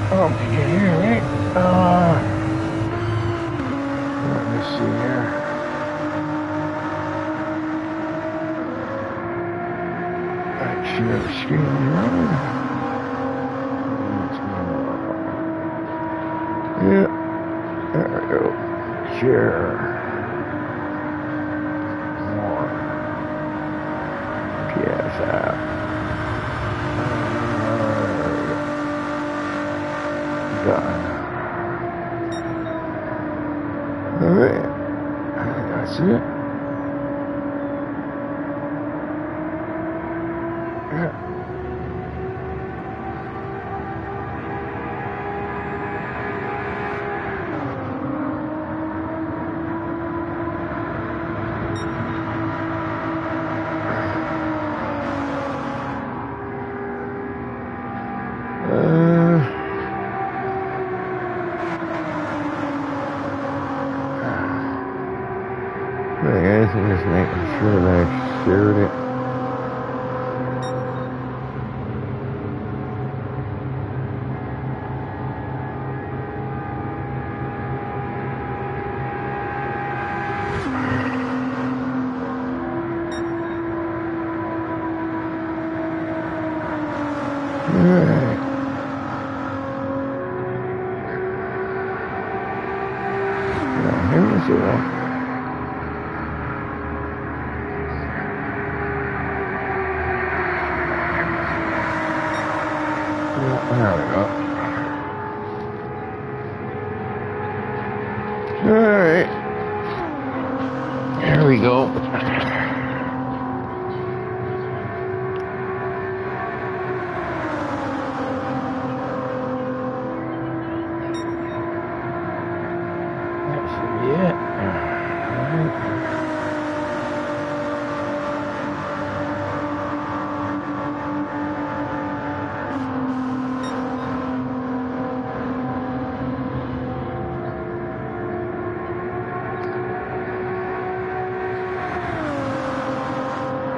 Oh, can you hear me? Let me see here. Share the screen here. Yeah, there we go. Share. More. PS app. Done. All right. That's it. Yeah. I guess I'm just making sure that I shared it. Alright. Here we go. There we go. Alright. Here we go. That should be it. Alright.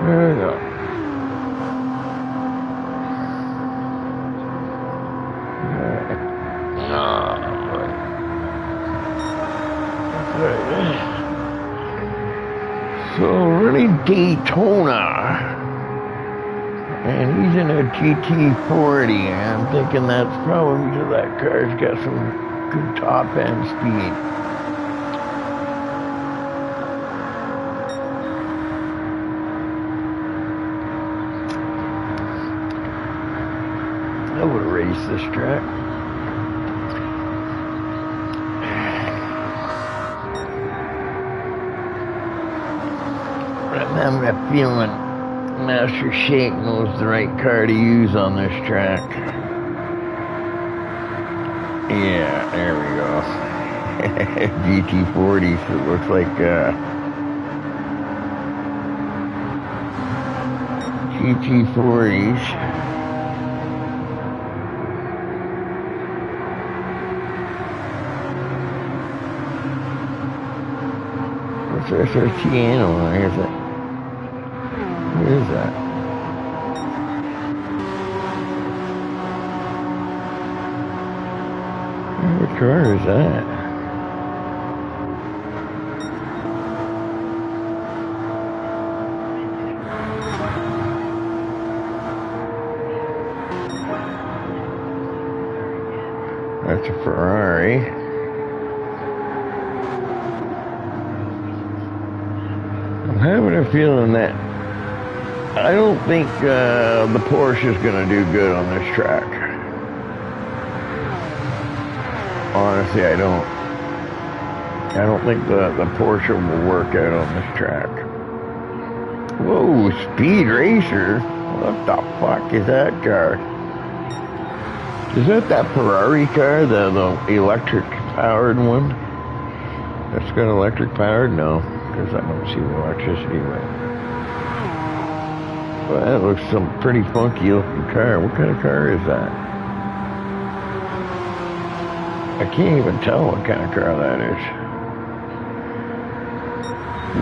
There we go. Alright. Oh, boy. Alright. So, running Daytona. And he's in a GT40. I'm thinking that's probably because that car's got some good top end speed. I would have raced this track. I'm having a feeling Master Shake knows the right car to use on this track. Yeah, there we go. GT40, so it looks like GT40s. What's SRT anyway, is it? is that? What car is that? That's a Ferrari. I'm having a feeling that I don't think the Porsche is going to do good on this track. Honestly, I don't think the Porsche will work out on this track. Whoa, Speed Racer? What the fuck is that car? Is that Ferrari car, the electric powered one? That's got electric powered? No, because I don't see the electricity with it. Well, that looks some pretty funky looking car. What kind of car is that? I can't even tell what kind of car that is.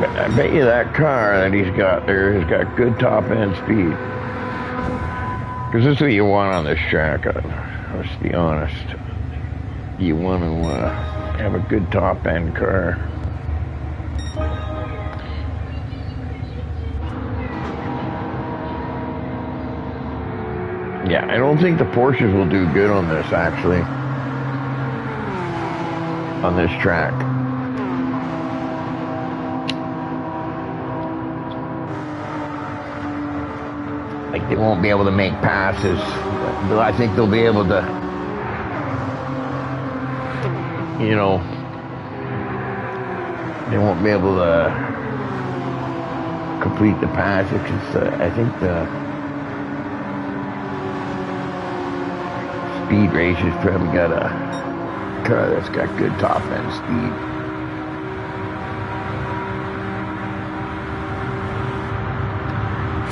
But I bet you that car that he's got there has got good top end speed. Because this is what you want on this track. Let's be honest. You want to have a good top end car. Yeah, I don't think the Porsches will do good on this, actually. On this track. Like, they won't be able to make passes. But I think they'll be able to, you know, they won't be able to complete the pass. I think the Speed Racer's probably got a car that's got good top end speed.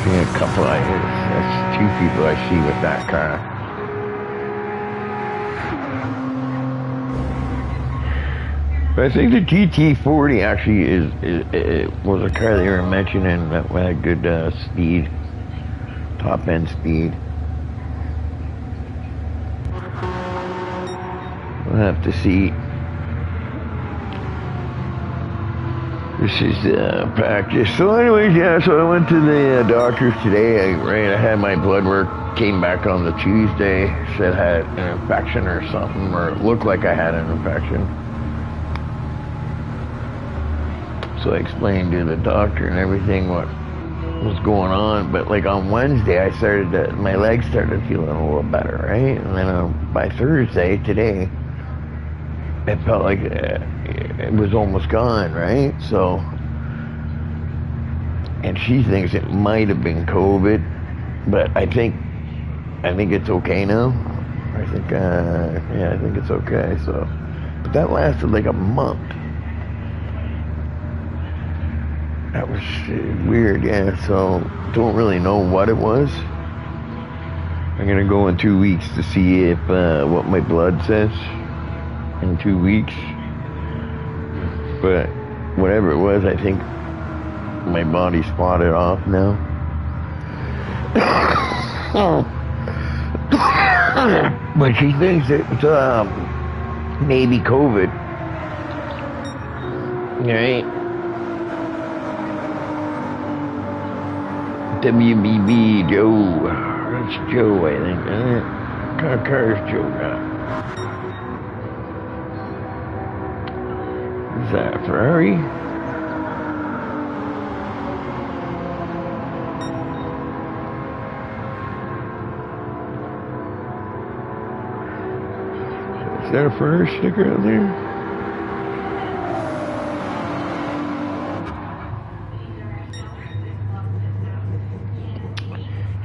See a couple that's two people I see with that car. But I think the GT40 actually was a car they were mentioning that had good speed, top end speed. We'll have to see. This is practice. So anyways, yeah, so I went to the doctor's today. I had my blood work, came back on the Tuesday, said I had an infection or something, or it looked like I had an infection. So I explained to the doctor and everything what was going on, but like on Wednesday my legs started feeling a little better, right? And then by Thursday, today, it felt like it was almost gone, right? So, and she thinks it might have been COVID, but I think it's okay now. I think it's okay. So, but that lasted like a month. That was weird, yeah. So, don't really know what it was. I'm gonna go in 2 weeks to see if what my blood says. In 2 weeks, but whatever it was, I think my body's fought it off now. But she thinks it's maybe COVID. Right? WBB Joe. That's Joe, I think, isn't it? What kind of car is Joe got? Is that a Ferrari? Is that a Ferrari sticker out there?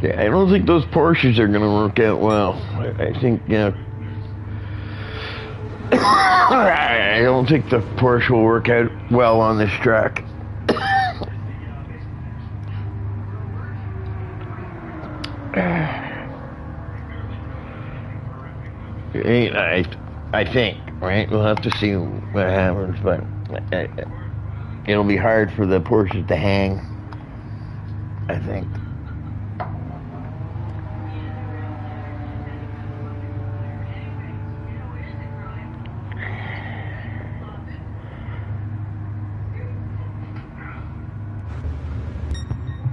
Yeah, I don't think those Porsches are going to work out well. I think, yeah. I don't think the Porsche will work out well on this track. I think, right? We'll have to see what happens, but it'll be hard for the Porsche to hang I think.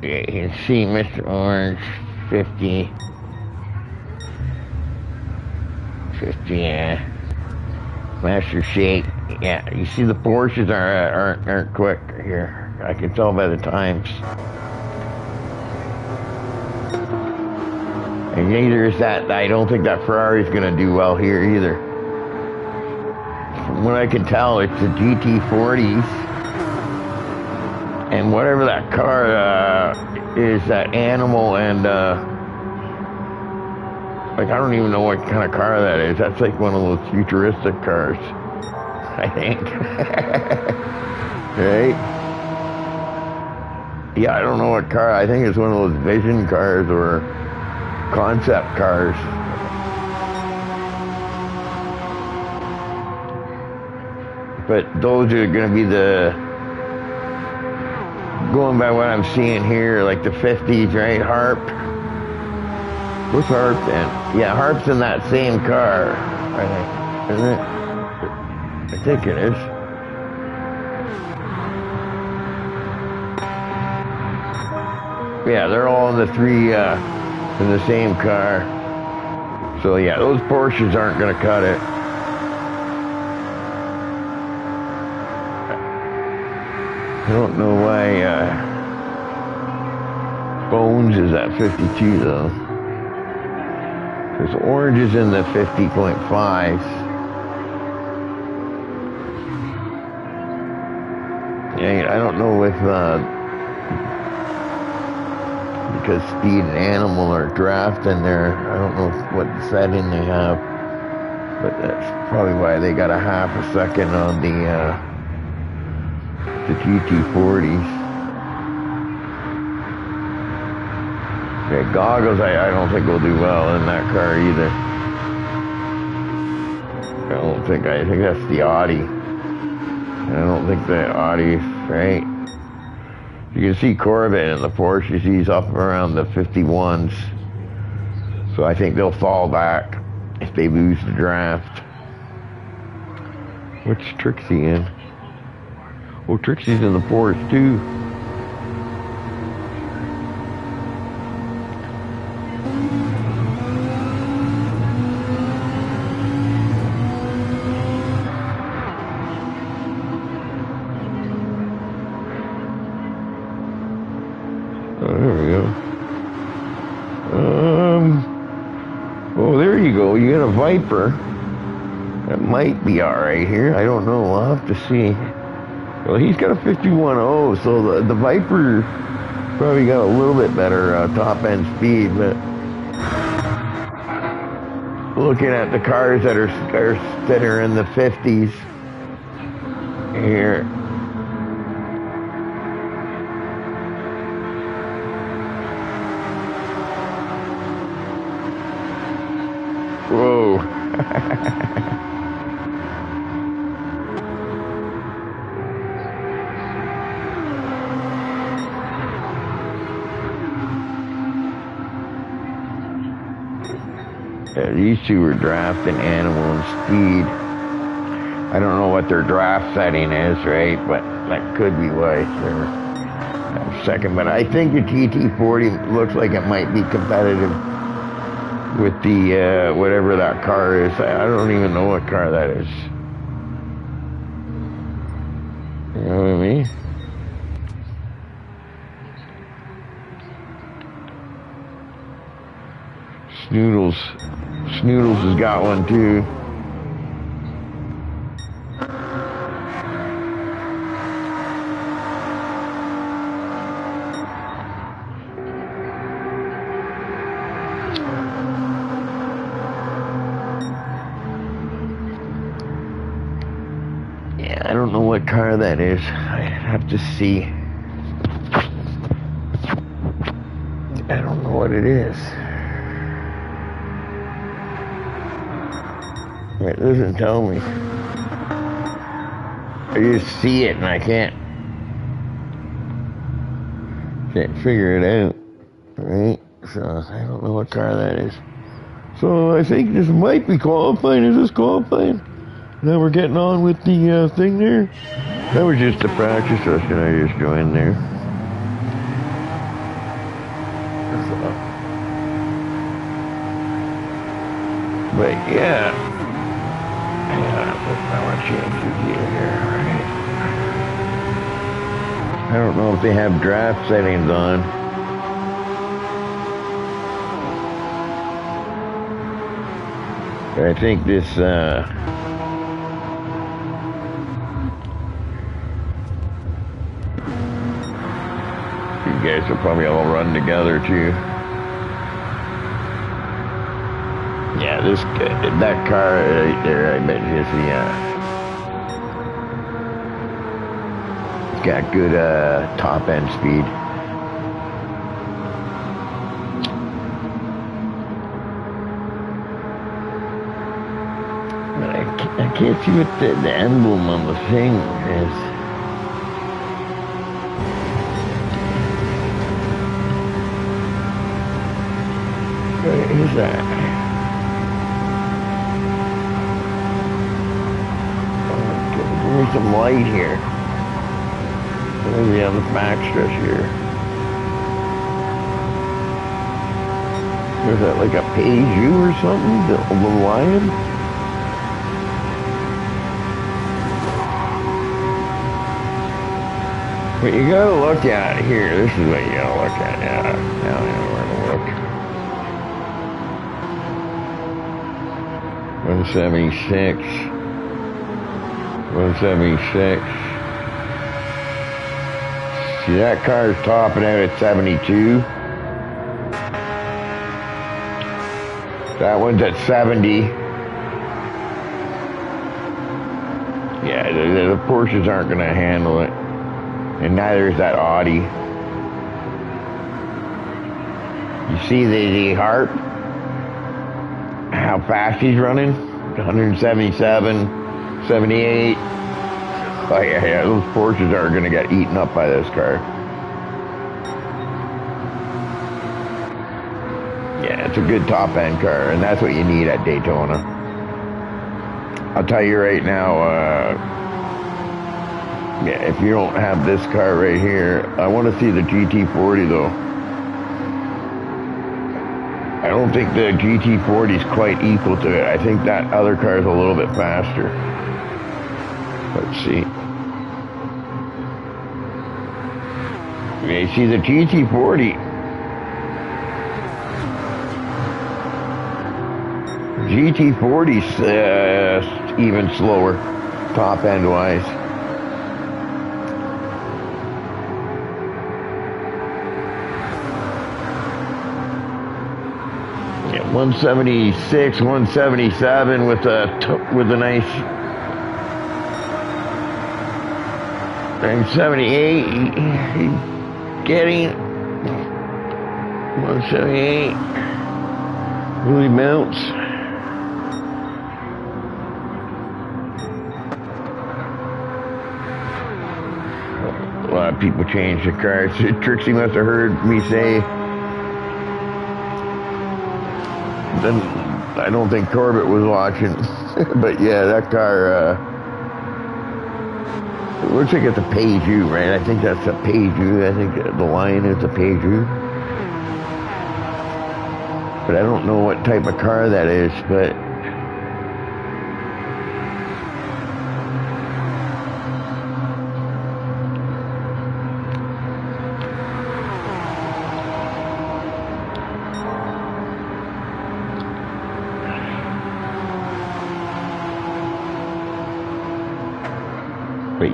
Yeah, you can see Mr. Orange, 50. 50, yeah. Master Shake. Yeah, you see the Porsches aren't quick here. I can tell by the times. And neither is that. I don't think that Ferrari's going to do well here either. From what I can tell, it's the GT40s. And whatever that car is, that Animal and like, I don't even know what kind of car that is. That's like one of those futuristic cars, I think. Right? Yeah, I don't know what car. I think it's one of those vision cars or concept cars. But those are going to be going by what I'm seeing here, like the 50s, right? Harp. What's Harp in? Yeah, Harp's in that same car, I think. Isn't it? I think it is. Yeah, they're all in the three, in the same car. So yeah, those Porsches aren't going to cut it. I don't know why, Bones is at 52 though. There's Orange is in the 50.5s. Yeah, I don't know if, because Speed and Animal are drafting there. I don't know what setting they have. But that's probably why they got a half a second on the GT40s. Yeah, Goggles, I don't think will do well in that car either. I think that's the Audi. I don't think the Audi, right? You can see Corbett in the Porsche, he's up around the 51s. So I think they'll fall back if they lose the draft. What's Trixie in? Oh, Trixie's in the Porsche too. Oh, there we go. Oh, there you go. You got a Viper. That might be all right here. I don't know. We'll have to see. Well, he's got a 51.0, so the Viper probably got a little bit better top-end speed, but looking at the cars that are in the 50s here. Whoa. Yeah, these two were drafting Animal and Speed. I don't know what their draft setting is, right? But that could be why they're second. But I think the GT40 looks like it might be competitive with the whatever that car is. I don't even know what car that is. You know what I mean? Snoodles has got one too. Yeah, I don't know what car that is. I have to see. I don't know what it is. It doesn't tell me. I just see it and I can't. Can't figure it out, right? So I don't know what car that is. So I think this might be qualifying. Is this qualifying? Now we're getting on with the thing there. That was just a practice session. I just joined there. But yeah, I want to change the gear here, right? I don't know if they have draft settings on. But I think this, you guys will probably all run together too. Yeah, that car right there, I bet you it's got good top end speed. But I can't see what the emblem on the thing is. What is that? There's some light here. There's the other back stretch here. Is that like a Peugeot or something? The Lion? But you gotta look at it here. This is what you gotta look at. Yeah, now I know where to look. 176. 176. See, that car's topping out at 72. That one's at 70. Yeah, the Porsches aren't going to handle it. And neither is that Audi. You see the Harp? How fast he's running? 177. 78. Oh yeah, those Porsches are going to get eaten up by this car. Yeah, it's a good top end car, and that's what you need at Daytona. I'll tell you right now, yeah, if you don't have this car right here, I want to see the GT40 though. I don't think the GT40 is quite equal to it. I think that other car is a little bit faster. Let's see. You see the GT40. GT40's even slower, top end wise. Yeah, 176, 177 with a nice. And 78, getting 178, really mounts. A lot of people change the cars. Trixie must have heard me say. Then I don't think Corbett was watching, but yeah, that car. It looks like it's a Peugeot, right? I think that's a Peugeot. I think the Lion is a Peugeot. But I don't know what type of car that is, but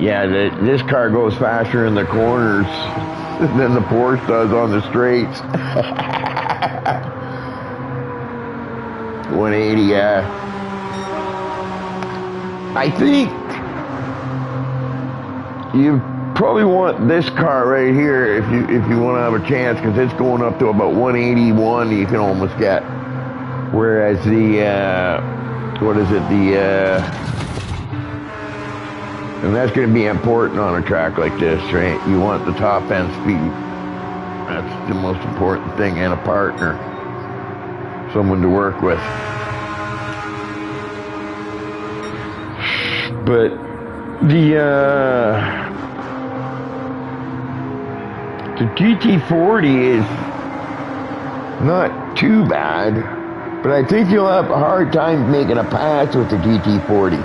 yeah, this car goes faster in the corners than the Porsche does on the straights. 180, yeah. I think you probably want this car right here if you want to have a chance, because it's going up to about 181. You can almost get, whereas the what is it, and that's going to be important on a track like this, right? You want the top end speed. That's the most important thing, and a partner. Someone to work with. But the GT40 is not too bad, but I think you'll have a hard time making a pass with the GT40.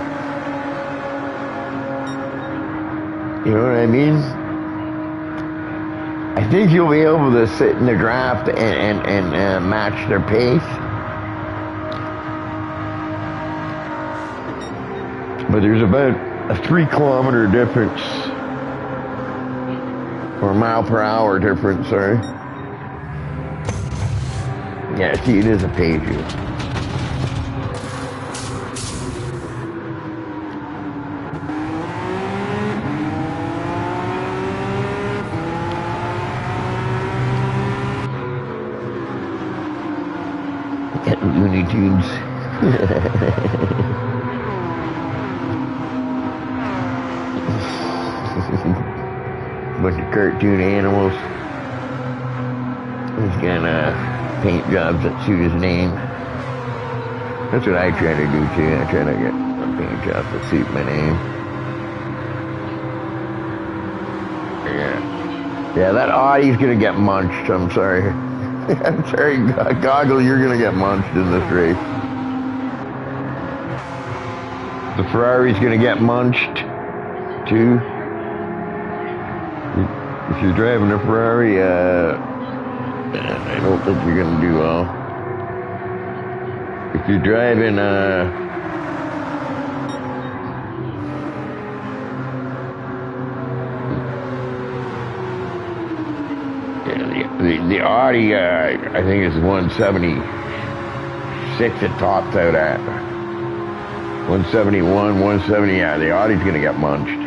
You know what I mean? I think you'll be able to sit in the draft and match their pace. But there's about a 3-kilometer difference, or mile per hour difference, sorry. Yeah, see, it is a Peugeot. Get Looney Tunes. Bunch of cartoon animals. He's got paint jobs that suit his name. That's what I try to do too. I try to get a paint job that suit my name. Yeah, that Audi's gonna get munched. I'm sorry. I'm sorry, Goggle, you're gonna get munched in this race. The Ferrari's gonna get munched too. If you're driving a Ferrari, I don't think you're gonna do well. If you're driving the Audi, I think is 176 it tops out at. 171, 170, yeah, the Audi's gonna get munched.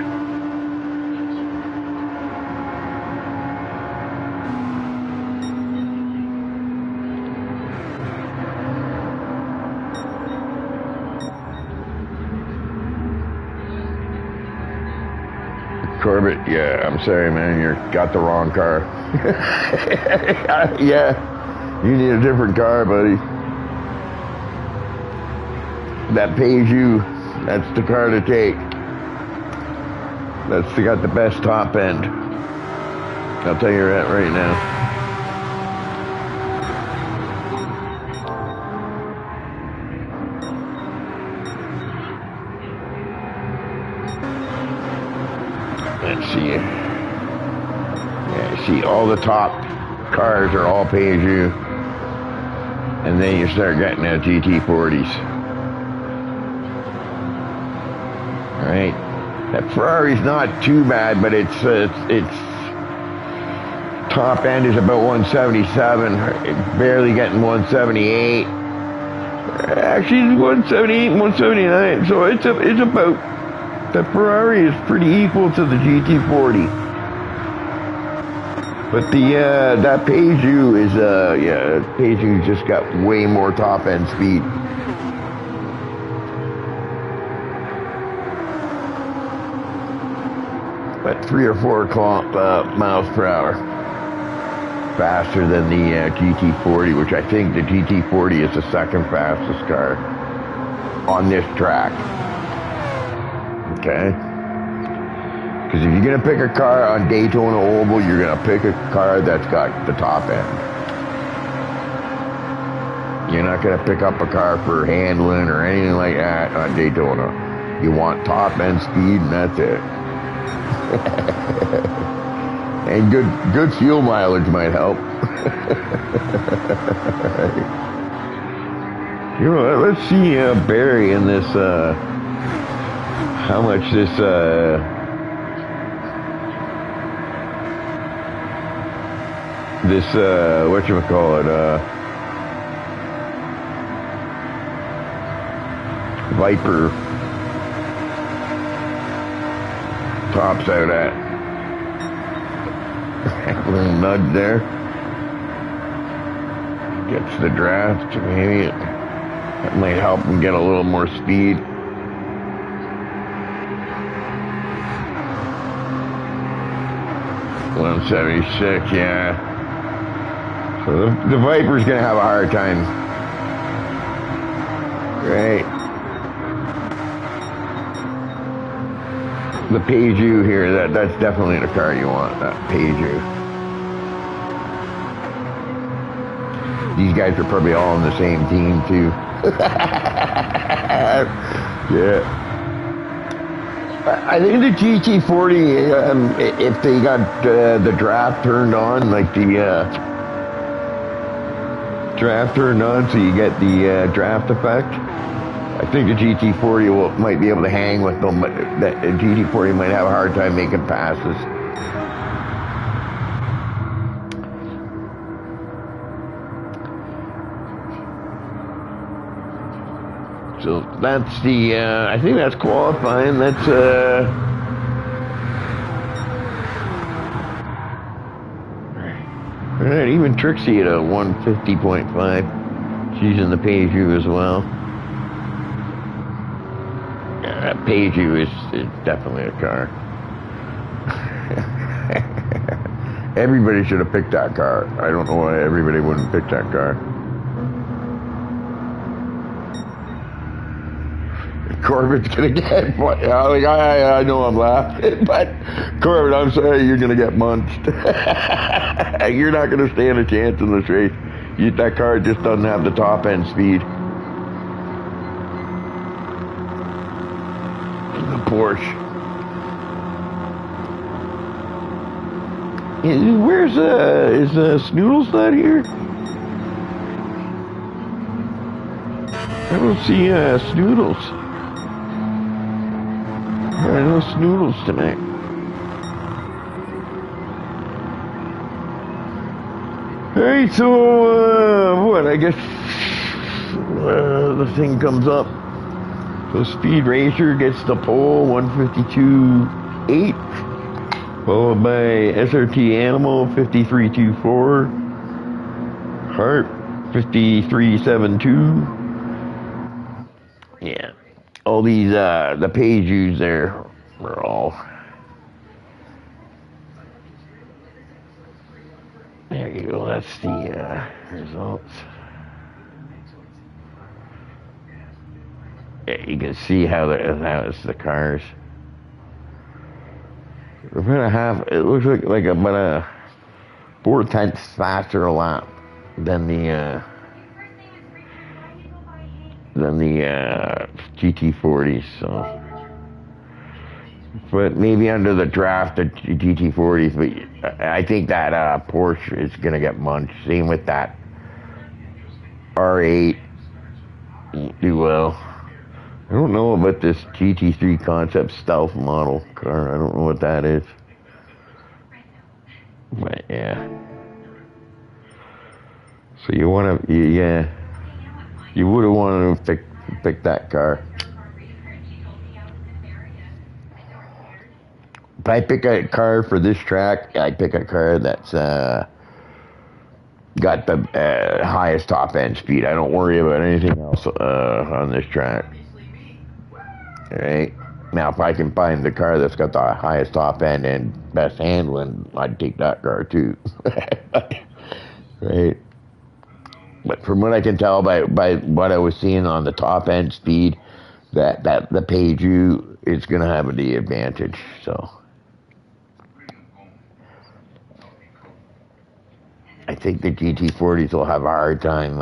Corbett, yeah, I'm sorry, man, you got the wrong car. Yeah, you need a different car, buddy. That Peugeot, that's the car to take. That's got the best top end. I'll tell you that right now. Let's see. Yeah, see, all the top cars are all Peugeot. And then you start getting that GT40s. Alright. That Ferrari's not too bad, but its top end is about 177. It's barely getting 178. Actually, it's 178, 179. So it's about... The Ferrari is pretty equal to the GT40, but that Peugeot is Peugeot's just got way more top end speed. But 3 or 4 miles per hour faster than the GT40, which I think the GT40 is the second fastest car on this track. Okay? Because if you're going to pick a car on Daytona Oval, you're going to pick a car that's got the top end. You're not going to pick up a car for handling or anything like that on Daytona. You want top end speed, and that's it. And good fuel mileage might help. You know what, let's see Barry in this... how much this whatchamacallit, Viper tops out at. A little nudge there. Gets the draft, maybe that might help him get a little more speed. $176, yeah. So the Viper's going to have a hard time. Right. The Peugeot here, that's definitely the car you want, that Peugeot. These guys are probably all on the same team, too. Yeah. I think the GT40, if they got the draft turned on, like the draft turned on, so you get the draft effect, I think the GT40 might be able to hang with them, but the GT40 might have a hard time making passes. So that's the, I think that's qualifying. That's, all right, even Trixie at a 150.5. She's in the Peugeot as well. Yeah, that Peugeot is definitely a car. Everybody should have picked that car. I don't know why everybody wouldn't pick that car. Corbett's gonna get, I know I'm laughing, but Corbett, I'm sorry, you're gonna get munched. You're not gonna stand a chance in this race. That car just doesn't have the top end speed. The Porsche. Where's is Snoodles not here? I don't see Snoodles. There are no Snoodles tonight. Alright, so, what, I guess the thing comes up. So Speed Racer gets the pole, 152.8. Followed by SRT Animal, 53.24. Hart, 53.72. Yeah. All these, the Peugeots there are all. There you go, that's the results. Yeah, you can see how it's the cars. About a half, it looks like about a 4/10 faster a lap than the GT40s, so. But maybe under the draft, the GT40s, but I think that Porsche is going to get munched. Same with that R8. Do well. I don't know about this GT3 Concept Stealth model car. I don't know what that is. But yeah. So you want to, yeah. You would have wanted to pick that car. If I pick a car for this track, I pick a car that's got the highest top end speed. I don't worry about anything else on this track. All right. Now, if I can find the car that's got the highest top end and best handling, I'd take that car too. Right. But from what I can tell by what I was seeing on the top end speed, that the Peugeot is going to have the advantage. So I think the GT40s will have a hard time,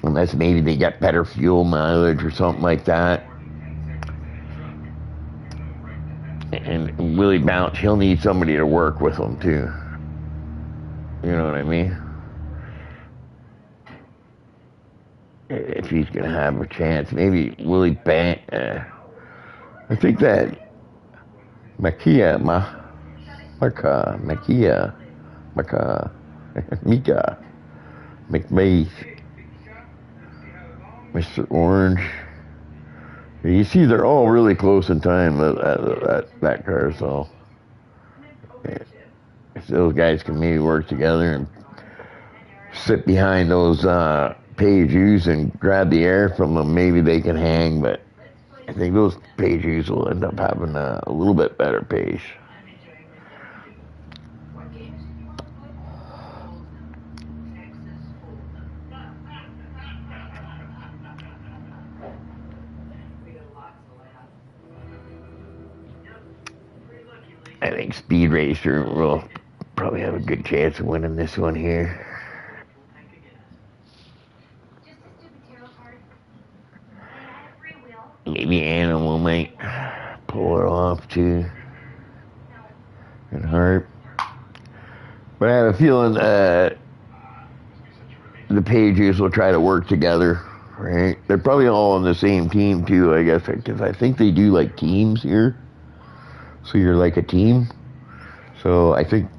unless maybe they get better fuel mileage or something like that. And Willie Bounce, he'll need somebody to work with him too. You know what I mean? If he's going to have a chance. Maybe Willie Bank. I think that Mika, McMaith, Mr. Orange. You see, they're all really close in time, that car, so. Yeah. If those guys can maybe work together and sit behind those Peugeots and grab the air from them, maybe they can hang, but I think those Peugeots will end up having a little bit better pace. I think Speed Racer will probably have a good chance of winning this one here. Maybe Animal might pull it off too. And Hart. But I have a feeling the Pages will try to work together, right? They're probably all on the same team too, I guess, because I think they do like teams here. So you're like a team. So I think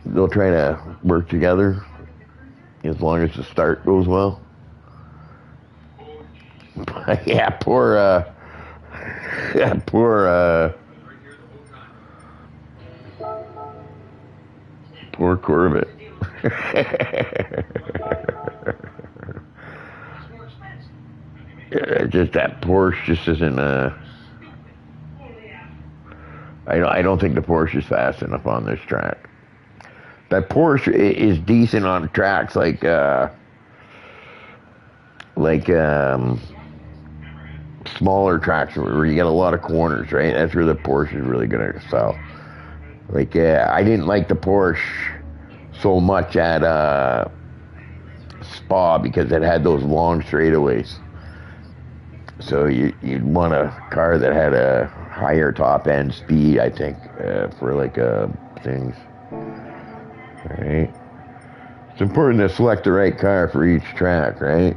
they'll try to work together as long as the start goes well. Yeah, poor Corbett. Just that Porsche just isn't. I don't think the Porsche is fast enough on this track. That Porsche is decent on tracks like smaller tracks where you get a lot of corners, right? That's where the Porsche is really gonna sell. Like I didn't like the Porsche so much at Spa because it had those long straightaways. So you'd want a car that had a higher top end speed, I think, for like things. Right? It's important to select the right car for each track, right?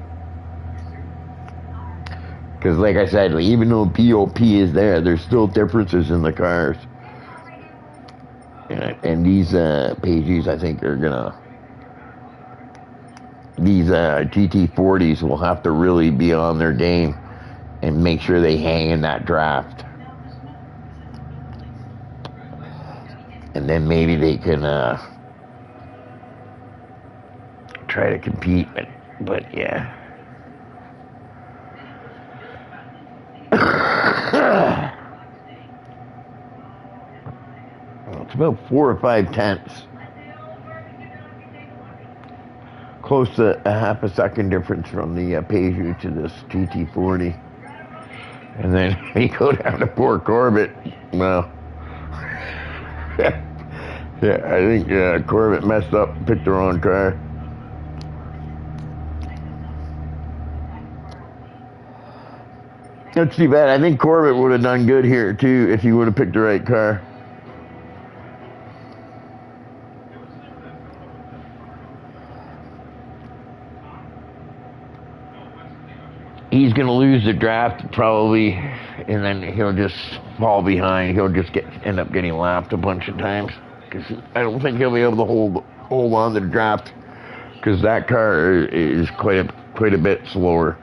Because like I said, even though POP is there, there's still differences in the cars. And these Pages, I think, are gonna... These GT40s will have to really be on their game and make sure they hang in that draft. And then maybe they can try to compete, but yeah. It's about 4 or 5 tenths. Close to a half a second difference from the Peugeot to this GT40. And then you go down to poor Corbett. Well, yeah, I think Corbett messed up and picked the wrong car. That's too bad. I think Corbett would have done good here too if he would have picked the right car. He's going to lose the draft probably, and then he'll just fall behind. He'll just end up getting lapped a bunch of times because I don't think he'll be able to hold on to the draft because that car is quite a bit slower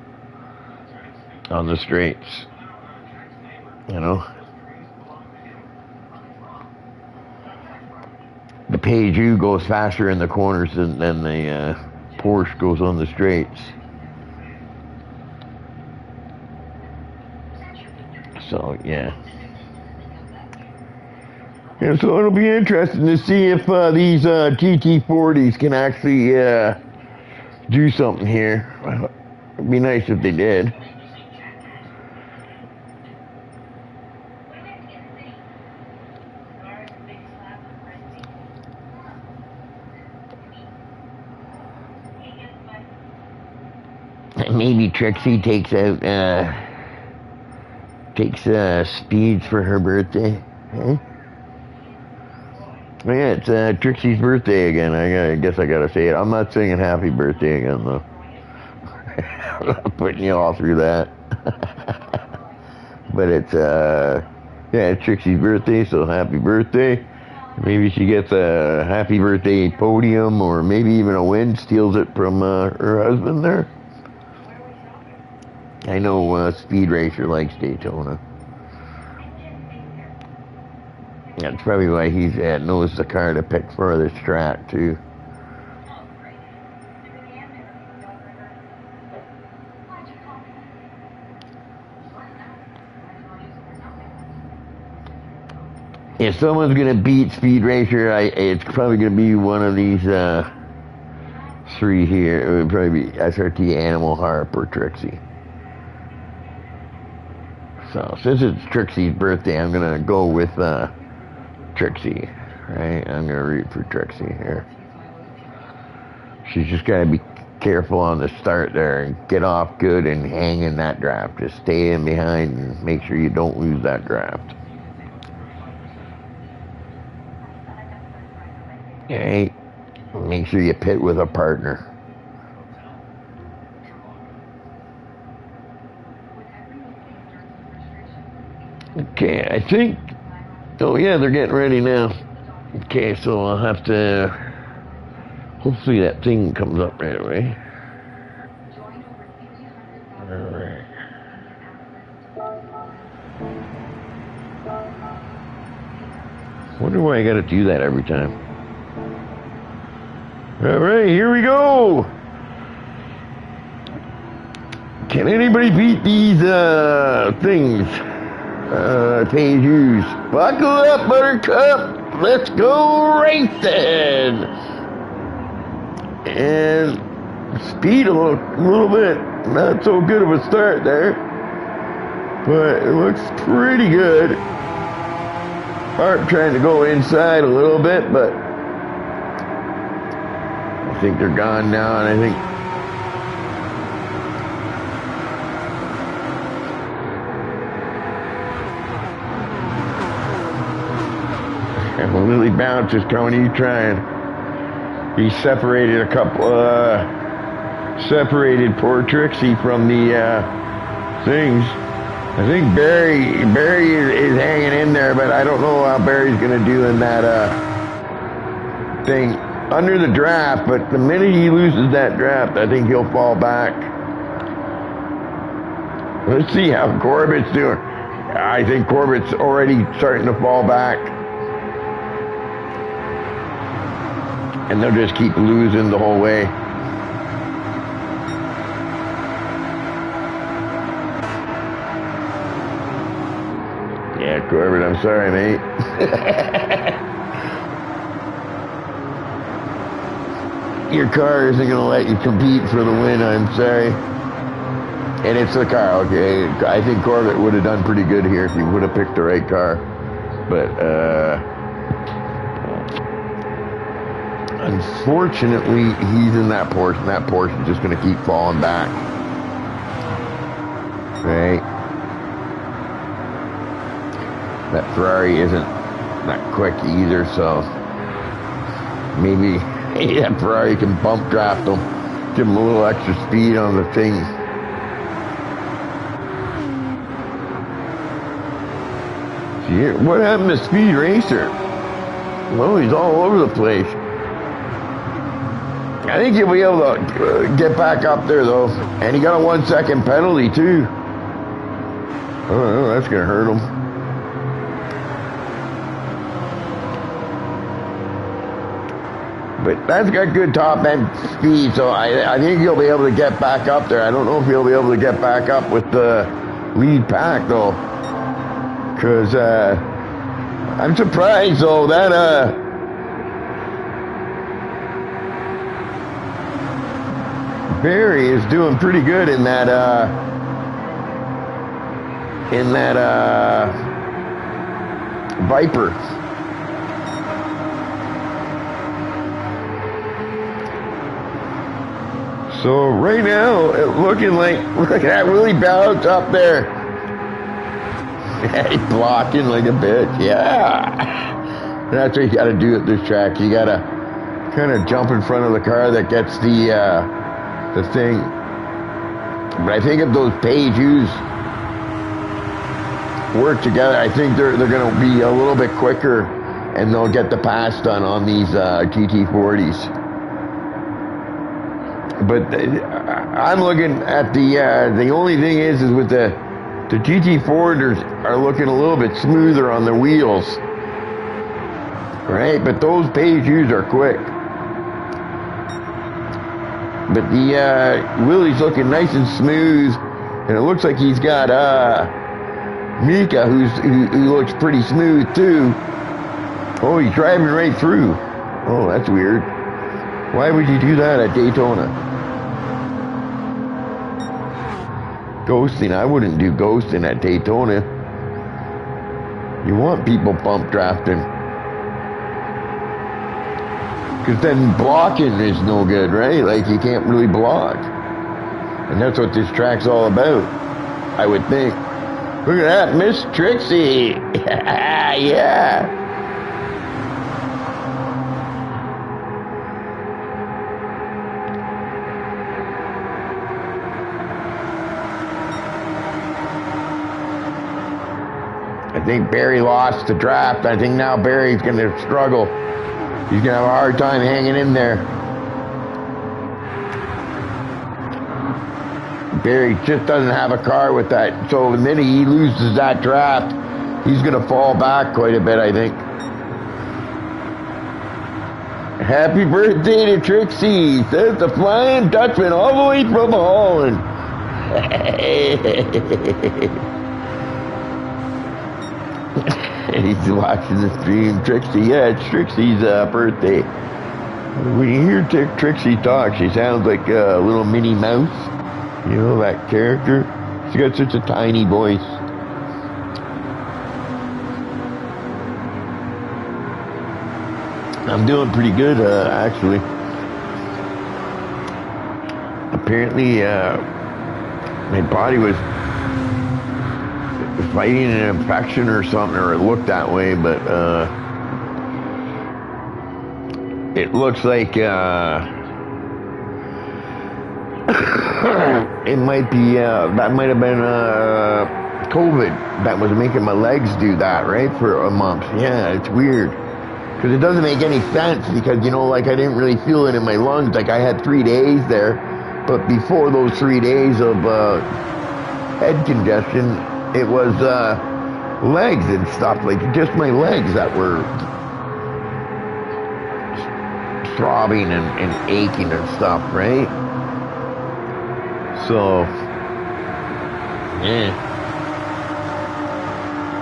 on the straights. You know, the Peugeot goes faster in the corners than the Porsche goes on the straights. So, yeah. Yeah, so it'll be interesting to see if these GT40s can actually do something here. It'd be nice if they did. Maybe Trixie takes out... takes Speeds for her birthday. Huh? Oh yeah, it's Trixie's birthday again. I guess I gotta say it. I'm not singing happy birthday again though. I'm not putting you all through that. But it's it's Trixie's birthday, so happy birthday. Maybe she gets a happy birthday podium or maybe even a win, steals it from her husband there. I know Speed Racer likes Daytona. That's probably why he knows the car to pick for this track, too. If someone's going to beat Speed Racer, it's probably going to be one of these three here. It would probably be SRT, Animal, Harp, or Trixie. So, since it's Trixie's birthday, I'm going to go with Trixie, right? I'm gonna root for Trixie here. She's just gotta be careful on the start there and get off good and hang in that draft. Just stay in behind and make sure you don't lose that draft. Okay, make sure you pit with a partner. Okay, I think, oh yeah, they're getting ready now. Okay, so I'll have to, hopefully that thing comes up right away. Alright. Wonder why I gotta do that every time. Alright, here we go! Can anybody beat these things? Page-Views. Buckle up, Buttercup! Let's go racing! And speed a little bit. Not so good of a start there. But it looks pretty good. Art trying to go inside a little bit, but I think they're gone now, and I think and Lily Bounce is coming. He's trying. He separated a couple. Separated poor Trixie from the things. I think Barry is hanging in there, but I don't know how Barry's gonna do in that thing under the draft. But the minute he loses that draft, I think he'll fall back. Let's see how Corbett's doing. I think Corbett's already starting to fall back. And they'll just keep losing the whole way. Yeah, Corbett, I'm sorry, mate. Your car isn't going to let you compete for the win, I'm sorry. And it's the car, okay? I think Corbett would have done pretty good here if he would have picked the right car. But, unfortunately, he's in that Porsche, and that Porsche is just going to keep falling back. Right? That Ferrari isn't that quick either, so maybe that Ferrari can bump draft him, give him a little extra speed on the thing. See, what happened to Speed Racer? Well, he's all over the place. I think he'll be able to get back up there, though. And he got a 1 second penalty, too. Oh, that's going to hurt him. But that's got good top end speed, so I think he'll be able to get back up there. I don't know if he'll be able to get back up with the lead pack, though. Because I'm surprised, though, that Barry is doing pretty good in that Viper. So right now, it's looking like, look at that Willie Bounce up there. He's blocking like a bitch, yeah. That's what you gotta do at this track. You gotta kind of jump in front of the car that gets the thing. But I think if those Page-Views work together, I think they're gonna be a little bit quicker and they'll get the pass done on these GT40s. But I'm looking at the only thing is with the GT40s are looking a little bit smoother on the wheels, right? But those Page-Views are quick. But the Willie's looking nice and smooth, and it looks like he's got Mika who looks pretty smooth too. Oh, he's driving right through. Oh, that's weird. Why would you do that at Daytona? Ghosting, I wouldn't do ghosting at Daytona. You want people bump drafting. Because then blocking is no good, right? Like, you can't really block. And that's what this track's all about, I would think. Look at that, Miss Trixie. Yeah. I think Barry lost the draft. I think now Barry's going to struggle. He's going to have a hard time hanging in there. Barry just doesn't have a car with that. So the minute he loses that draft, he's going to fall back quite a bit, I think. Happy birthday to Trixie, says the Flying Dutchman all the way from Holland. He's watching the stream. Trixie, yeah, it's Trixie's birthday. When you hear Trixie talk, she sounds like a little Minnie Mouse. You know, that character? She's got such a tiny voice. I'm doing pretty good, actually. Apparently, my body was fighting an infection or something, or it looked that way, but it looks like it might be that might have been COVID that was making my legs do that, right, for a month. Yeah, it's weird because it doesn't make any sense, because, you know, like, I didn't really feel it in my lungs. Like, I had 3 days there, but before those 3 days of head congestion, it was legs and stuff, like just my legs that were throbbing and aching and stuff, right? So, yeah.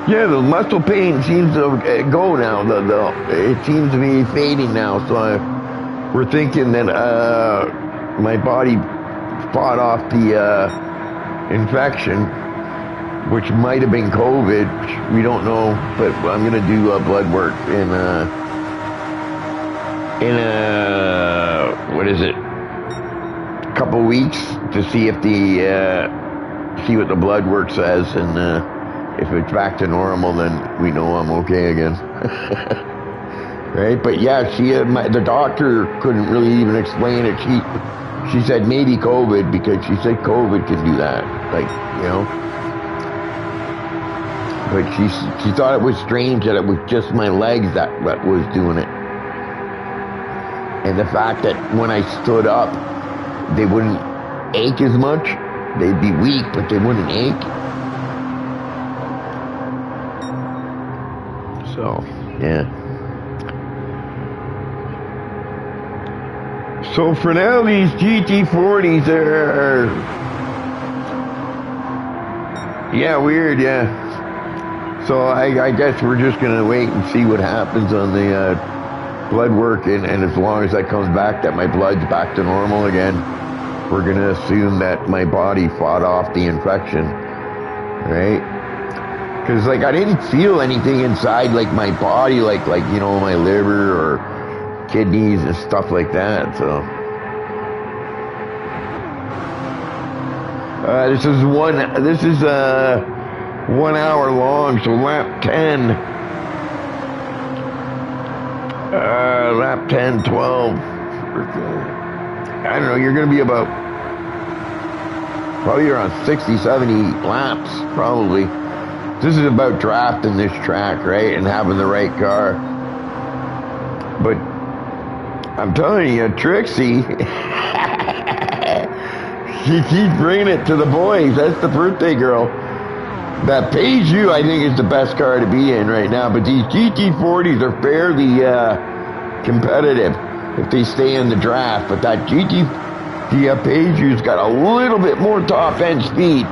Yeah, the muscle pain seems to go now. It seems to be fading now. So we're thinking that my body fought off the infection, which might have been COVID. We don't know, but I'm gonna do blood work in what is it? A couple weeks to see if see what the blood work says, and if it's back to normal, then we know I'm okay again. Right? But yeah, the doctor couldn't really even explain it. She said maybe COVID, because she said COVID can do that, like, you know. But she thought it was strange that it was just my legs that was doing it. And the fact that when I stood up, they wouldn't ache as much. They'd be weak, but they wouldn't ache. So, yeah. So for now, these GT40s are... Yeah, weird, yeah. So I guess we're just going to wait and see what happens on the blood work, and as long as that comes back, that my blood's back to normal again, we're going to assume that my body fought off the infection, right? Because, like, I didn't feel anything inside, like, my body, like you know, my liver or kidneys and stuff like that, so... This is 1 hour long, so lap 10. Lap 10, 12. I don't know, you're going to be about, probably around 60, 70 laps, probably. This is about drafting this track, right? And having the right car. But I'm telling you, Trixie, she keeps bringing it to the boys. That's the birthday girl. That Peugeot, I think, is the best car to be in right now. But these GT40s are fairly competitive if they stay in the draft. But that Peugeot's got a little bit more top end speed.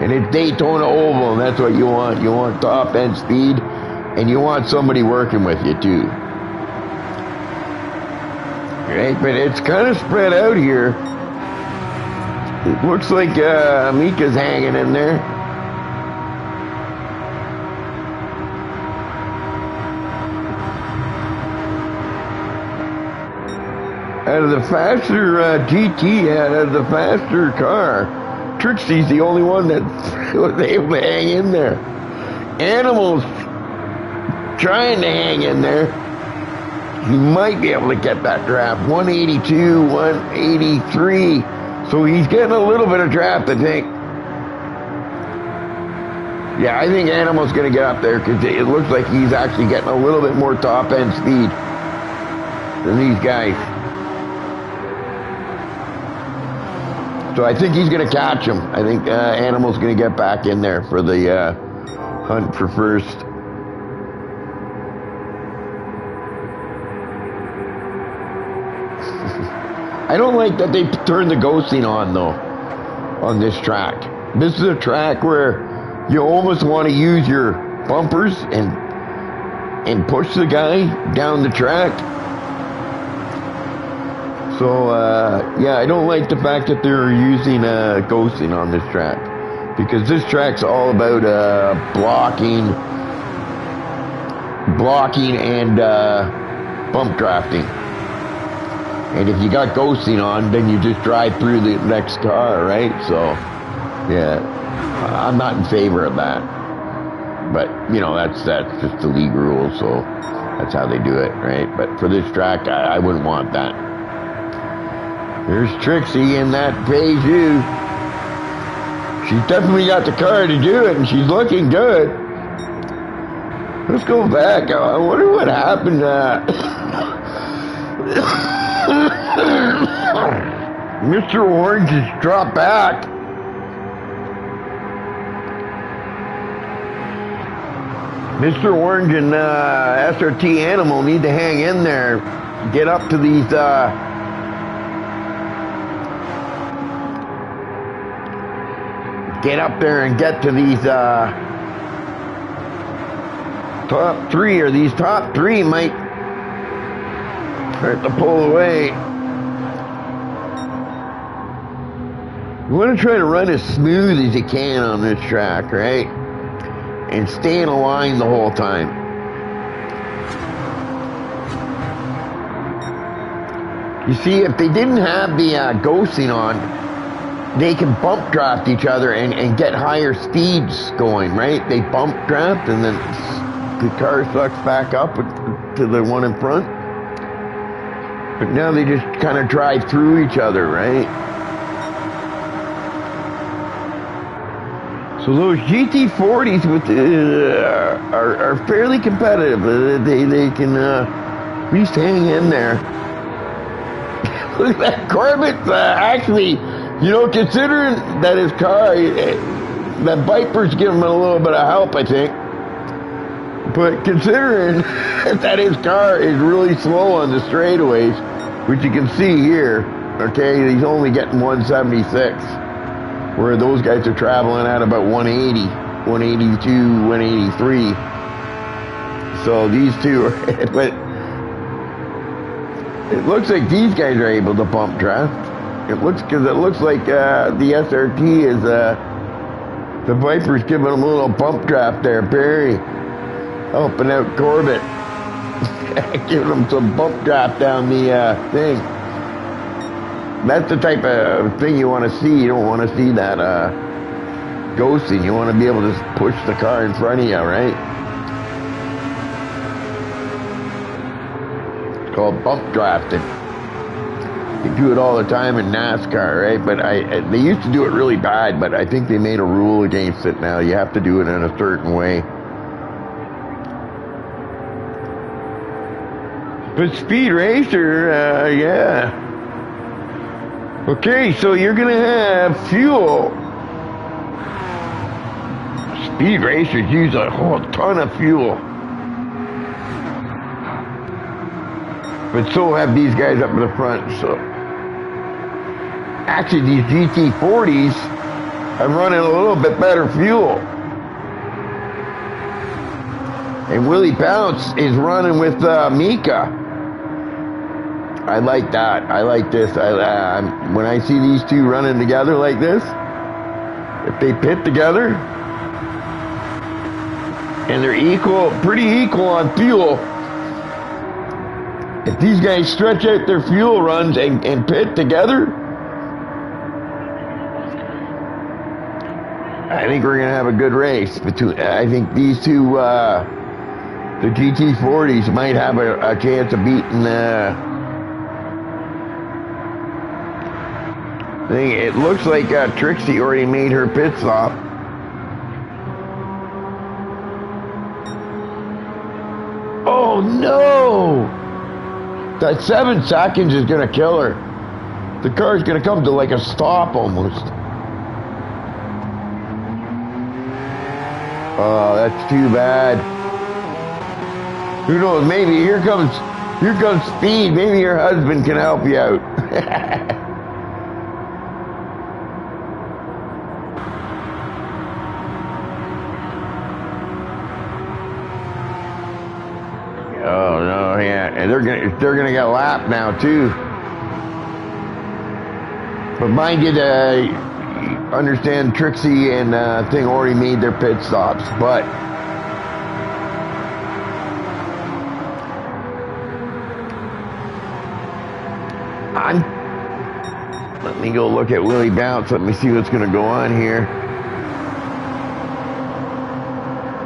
And it's Daytona Oval, and that's what you want. You want top end speed, and you want somebody working with you too. Right, but it's kind of spread out here. It looks like Mika's hanging in there. out of the faster GT, out of the faster car, Trixie's the only one that was able to hang in there. Animal's trying to hang in there. He might be able to get that draft. 182, 183. So he's getting a little bit of draft, I think. Yeah, I think Animal's going to get up there because it looks like he's actually getting a little bit more top-end speed than these guys. So I think he's going to catch him. I think Animal's going to get back in there for the hunt for first. I don't like that they turned the ghosting on, though, on this track. This is a track where you almost want to use your bumpers and push the guy down the track. So, yeah, I don't like the fact that they're using ghosting on this track. Because this track's all about blocking and bump drafting. And if you got ghosting on, then you just drive through the next car, right? So, yeah, I'm not in favor of that. But, you know, that's just the league rule, so that's how they do it, right? But for this track, I wouldn't want that. Here's Trixie in that Peugeot. She's definitely got the car to do it, and she's looking good. Let's go back. I wonder what happened. Mr. Orange has dropped back. Mr. Orange and SRT Animal need to hang in there. Get up to these get up there and get to these top three, or these top three might start to pull away. You want to try to run as smooth as you can on this track, right? And stay in a line the whole time. You see, if they didn't have the ghosting on, they can bump draft each other and get higher speeds going, right? They bump draft and then the car sucks back up to the one in front. But now they just kind of drive through each other, right? So those GT40s with are fairly competitive. They can at least hang in there. Look at that Corvette's actually, you know, considering that his car, that Viper's giving him a little bit of help, I think. But considering that his car is really slow on the straightaways, which you can see here, okay, he's only getting 176, where those guys are traveling at about 180, 182, 183. So these two are, but it looks like these guys are able to bump draft. It looks like the SRT is the Viper's giving him a little bump draft there. Barry helping out Corbett, giving him some bump draft down the thing. That's the type of thing you want to see. You don't want to see that ghosting. You want to be able to push the car in front of you, right? It's called bump drafting. You do it all the time in NASCAR, right? But they used to do it really bad, but I think they made a rule against it now. You have to do it in a certain way. But Speed Racer, yeah. Okay, so you're gonna have fuel. Speed Racers use a whole ton of fuel. But so have these guys up in the front, so. Actually, these GT40s are running a little bit better fuel. And Willie Bounce is running with Mika. I like that. I like this. When I see these two running together like this, if they pit together, and they're equal, pretty equal on fuel, If these guys stretch out their fuel runs and pit together, I think we're going to have a good race. I think these two, the GT40s, might have a chance of beating thing. It looks like Trixie already made her pit stop. Oh no! That 7 seconds is going to kill her. The car's going to come to like a stop almost. Oh, that's too bad. Who knows? Maybe here comes Speed. Maybe your husband can help you out. Oh no, yeah, and they're gonna get lapped now too. But mind you, understand Trixie and Thing already made their pit stops, but let me go look at Willie Bounce. Let me see what's going to go on here.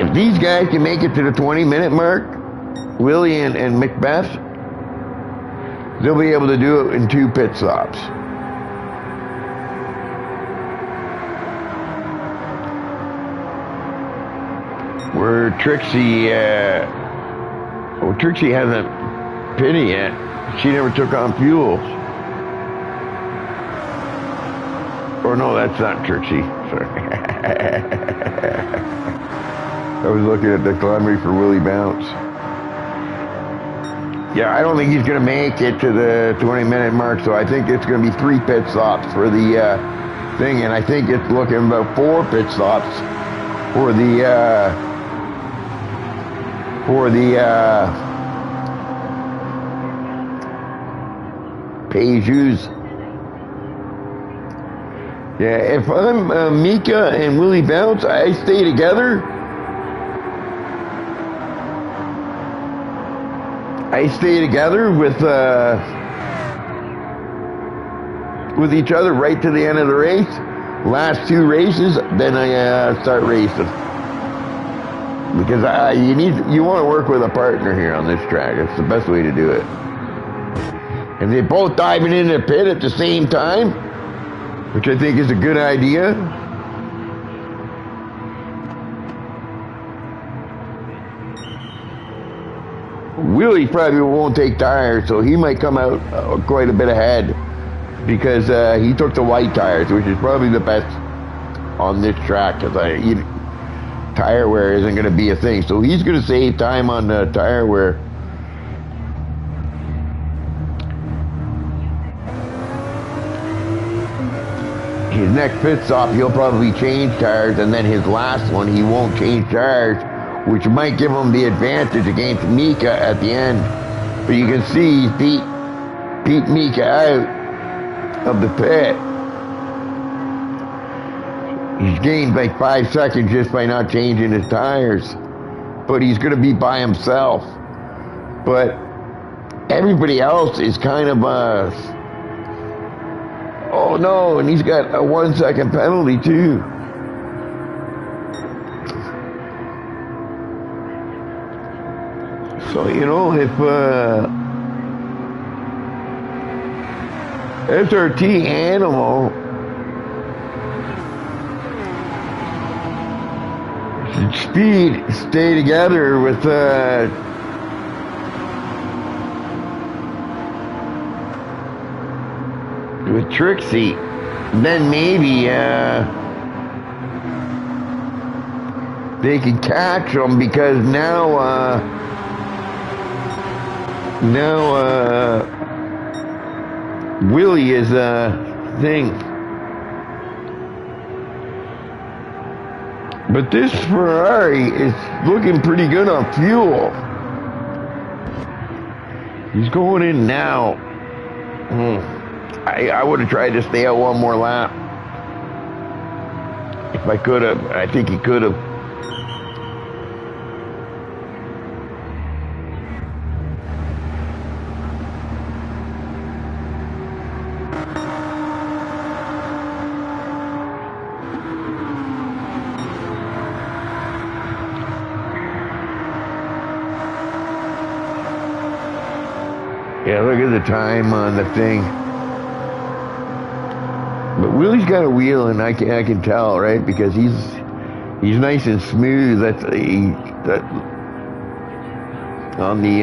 If these guys can make it to the 20-minute mark, Willie and Macbeth, they'll be able to do it in 2 pit stops. Where Trixie, Trixie hasn't pitted yet. She never took on fuels. Or no, that's not Trixie. Sorry. I was looking at the telemetry for Willie Bounce. Yeah, I don't think he's going to make it to the 20-minute mark, so I think it's going to be 3 pit stops for the thing, and I think it's looking about 4 pit stops for the Peugeots. Yeah, if I'm Mika and Willie Bounce, I stay together. I stay together with each other right to the end of the race. Last 2 races, then I start racing. Because you want to work with a partner here on this track. It's the best way to do it. If they're both diving into the pit at the same time, which I think is a good idea. Willie probably won't take tires, so he might come out quite a bit ahead because he took the white tires, which is probably the best on this track because tire wear isn't going to be a thing. So he's going to save time on the tire wear. His next pit stop, he'll probably change tires, and then his last one, he won't change tires, which might give him the advantage against Mika at the end. But you can see he beat Mika out of the pit. He's gained like 5 seconds just by not changing his tires. But he's going to be by himself. But everybody else is kind of oh no, and he's got a 1 second penalty too. So, you know, if SRT Animal Speed stay together with Trixie, then maybe they can catch them because now Willie is a thing. But this Ferrari is looking pretty good on fuel. He's going in now. I would have tried to stay out 1 more lap. If I could have, I think he could have. Yeah, look at the time on the thing. But Willie's got a wheel, and I can tell, right? Because he's nice and smooth. That on the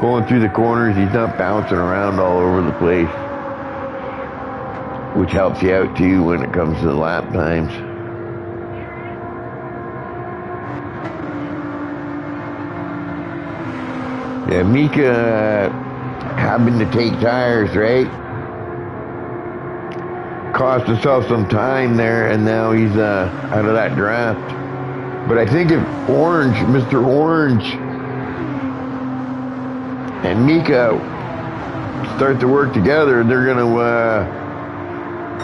going through the corners, he's not bouncing around all over the place, which helps you out too when it comes to the lap times. Yeah, Mika having to take tires, right? Cost himself some time there, and now he's out of that draft. But I think if Mr. Orange, and Mika start to work together, they're going to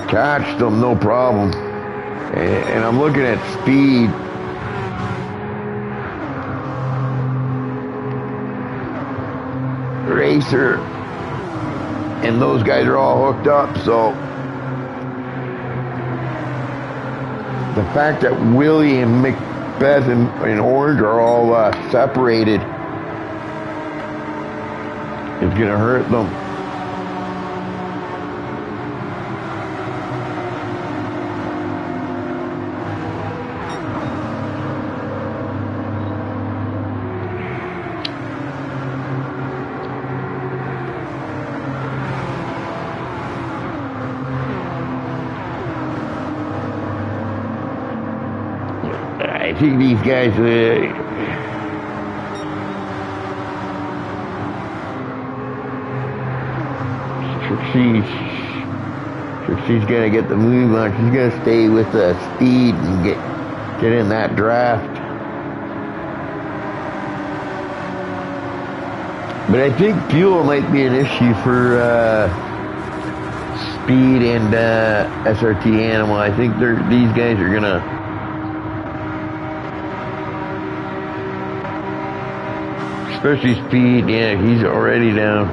catch them, no problem. And I'm looking at speed. Racer and those guys are all hooked up, so the fact that Willie and Macbeth and Orange are all separated is going to hurt them. I think these guys, Trixie's gonna get the move on. She's gonna stay with the speed and get in that draft. But I think fuel might be an issue for Speed and SRT Animal. I think these guys are gonna. Especially Speed, yeah, he's already down.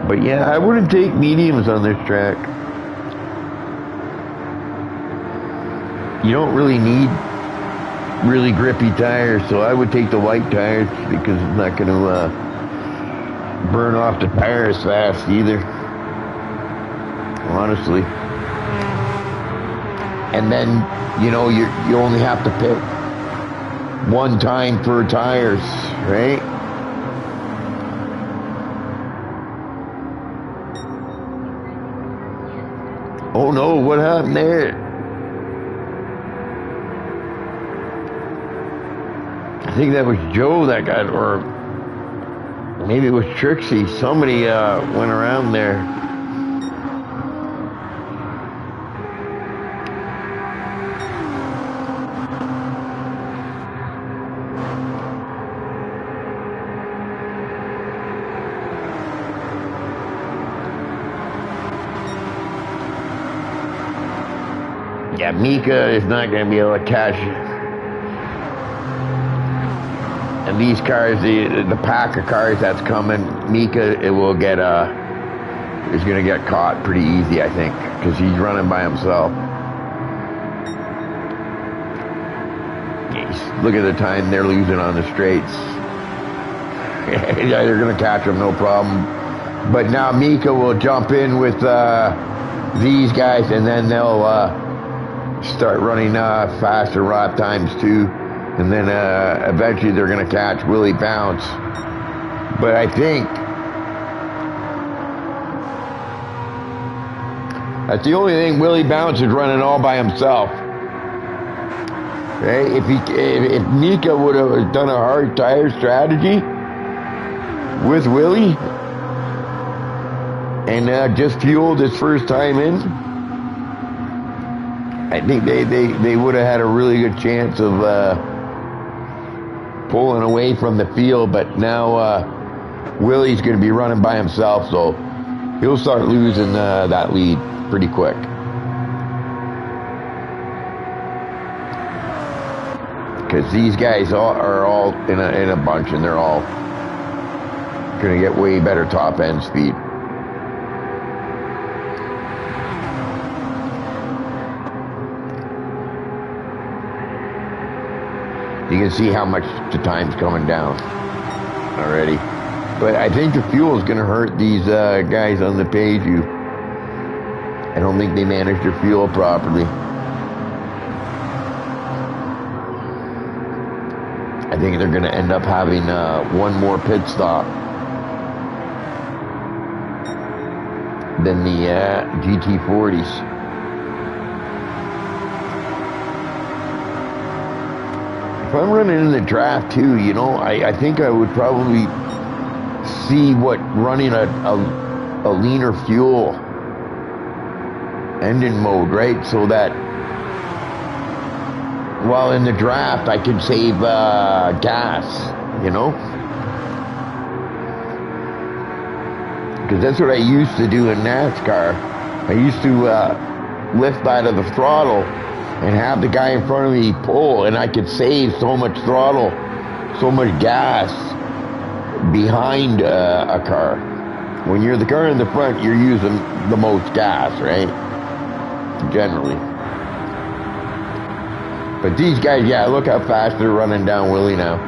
But yeah, I wouldn't take mediums on this track. You don't really need really grippy tires, so I would take the white tires because it's not going to burn off the tires fast either, honestly. And then, you know, you only have to pick one time for tires, right? Oh no, what happened there? I think that was Joe that got, or maybe it was Trixie. Somebody went around there. Yeah, Mika is not going to be able to catch. And these cars, the pack of cars that's coming, Mika is going to get caught pretty easy, I think, because he's running by himself. Look at the time they're losing on the straights. Yeah, they're going to catch him, no problem. But now Mika will jump in with these guys, and then they'll start running faster lap times too, and then eventually they're going to catch Willie Bounce. But I think that's the only thing. Willie Bounce is running all by himself. Okay? If Mika would have done a hard tire strategy with Willie and just fueled his first time in, I think they would have had a really good chance of pulling away from the field. But now Willie's going to be running by himself, so he'll start losing that lead pretty quick. Because these guys are all in a bunch, and they're all going to get way better top end speed. You can see how much the time's coming down already. But I think the fuel is going to hurt these guys on the Peju. I don't think they managed their fuel properly. I think they're going to end up having one more pit stop than the GT40s. If I'm running in the draft too, you know, I think I would probably see what running a leaner fuel engine mode, right? So that while in the draft I could save gas, you know? Because that's what I used to do in NASCAR. I used to lift out of the throttle and have the guy in front of me pull, and I could save so much throttle, so much gas behind a car. When you're the car in the front, you're using the most gas, right? Generally. But these guys, yeah, look how fast they're running down Willie now.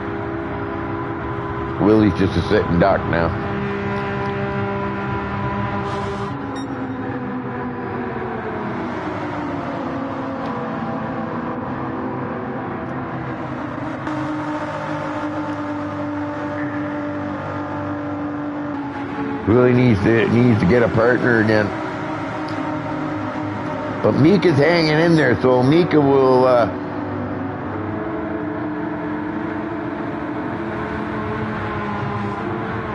Willie's just a sitting duck now. Really needs to get a partner again. But Mika's hanging in there, so Mika will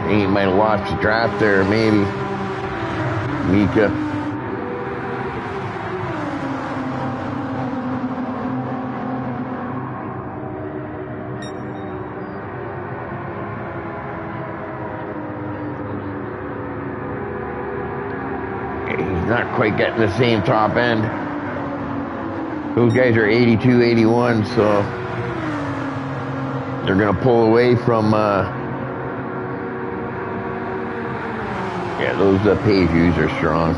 he might have lost the draft there, maybe. Mika. Not quite getting the same top end. Those guys are 82, 81, so they're going to pull away from, yeah, those Peugeots are strong.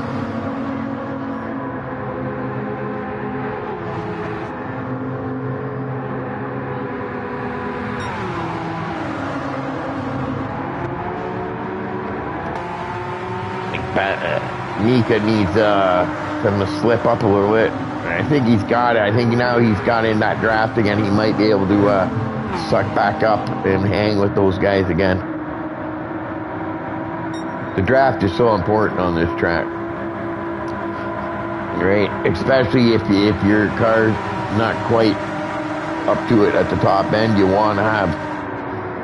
Mika needs them to slip up a little bit. I think he's got it. I think now he's got in that draft again. He might be able to suck back up and hang with those guys again. The draft is so important on this track, right? Especially if your car's not quite up to it at the top end. You want to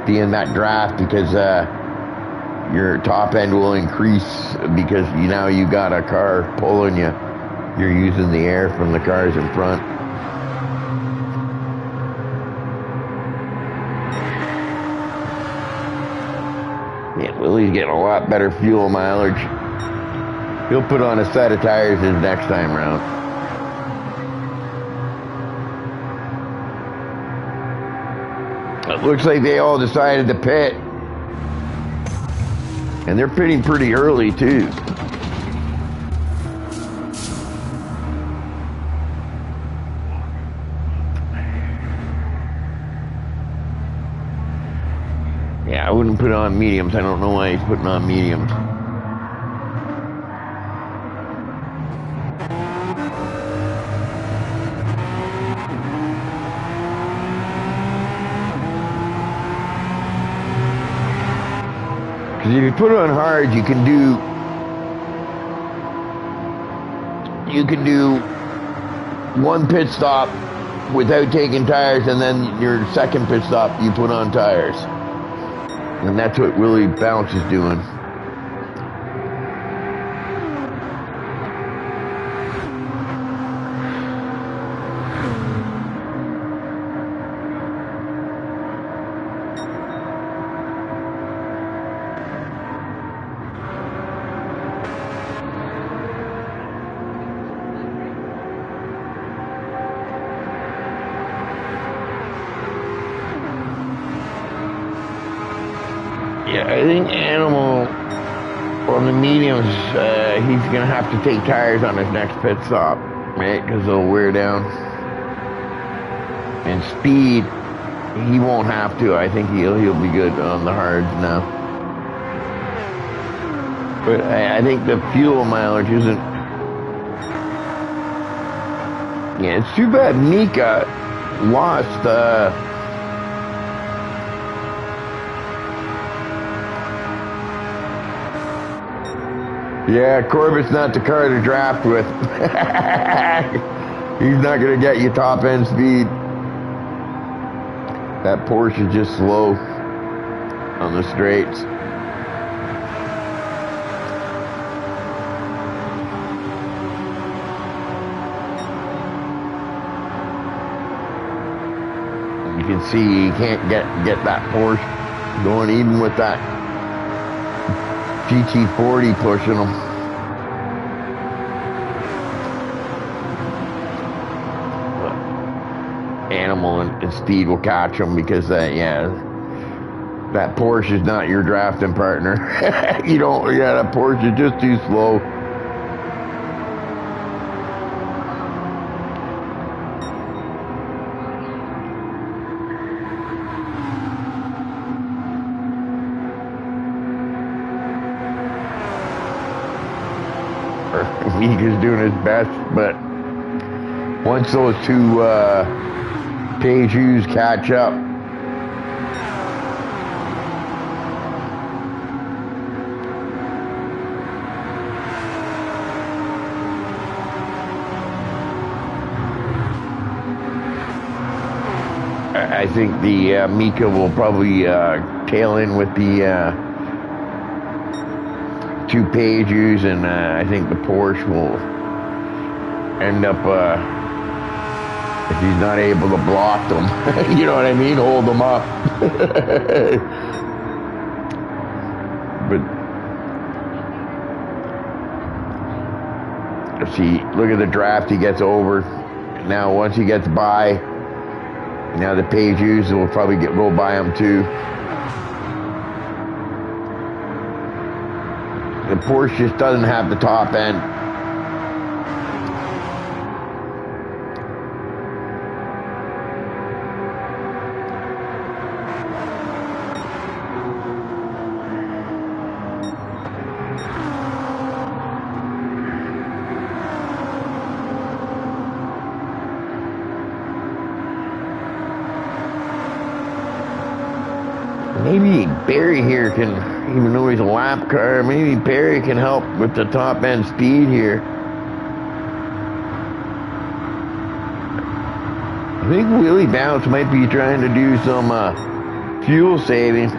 be in that draft because your top end will increase because now you got a car pulling you. You're using the air from the cars in front. Yeah, Willie's getting a lot better fuel mileage. He'll put on a set of tires his next time round. It looks like they all decided to pit. And they're pitting pretty early, too. Yeah, I wouldn't put on mediums. I don't know why he's putting on mediums. If you put it on hard, you can do one pit stop without taking tires, and then your second pit stop you put on tires. And that's what Willie Bounce is doing. Yeah, I think Animal on the mediums, he's going to have to take tires on his next pit stop, right? Because they'll wear down. And Speed he won't have to. I think he'll be good on the hards now. But I think the fuel mileage isn't. Yeah, it's too bad Mika lost. Yeah, Corbett's not the car to draft with. He's not going to get you top end speed. That Porsche is just slow on the straights. You can see he can't get that Porsche going even with that GT40 pushing him. Animal and speed will catch him because yeah, that Porsche is not your drafting partner. You don't. Yeah, that Porsche is just too slow. Mika's doing his best, but once those two Peugeots catch up, I think the Mika will probably tail in with the two Peugeots, and I think the Porsche will end up, if he's not able to block them, you know what I mean, hold them up. But see, look at the draft he gets over. Now once he gets by, now the Peugeots will probably go by him too. The Porsche just doesn't have the top end. Maybe Barry here can, even though he's a lap car, maybe Barry can help with the top end speed here. I think Willie Bounce might be trying to do some fuel saving.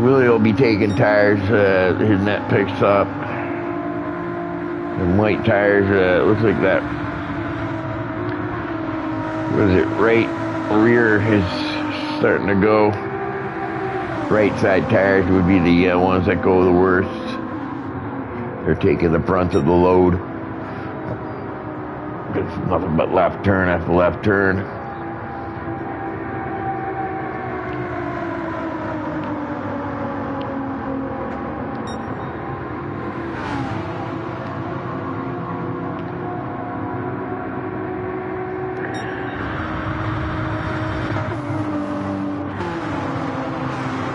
Willie will be taking tires, his net picks up. And white tires, looks like that. What is it? Right rear is starting to go. Right side tires would be the ones that go the worst. They're taking the brunt of the load. It's nothing but left turn after left turn.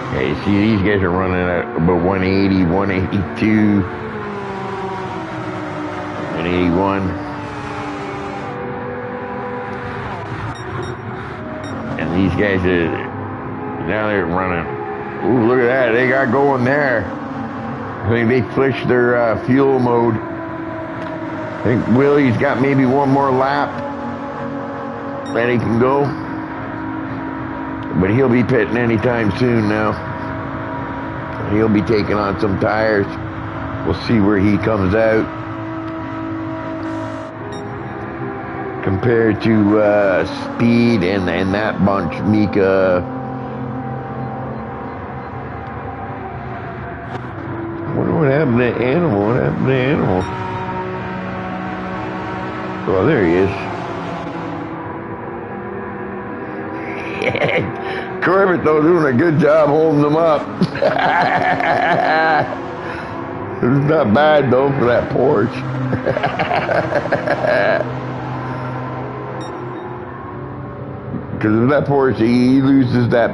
Okay, see, these guys are running at about 180, 182, 181. And these guys are, now they're running. Ooh, look at that, they got going there. I think they flushed their fuel mode. I think Willie's got maybe one more lap that he can go. But he'll be pitting anytime soon now. He'll be taking on some tires. We'll see where he comes out. Compared to Speed and that bunch, Mika. I wonder what happened to Animal. What happened to Animal? Oh, there he is. Corbett, though, doing a good job holding them up. It's not bad, though, for that Porsche. Because if that Porsche, he loses the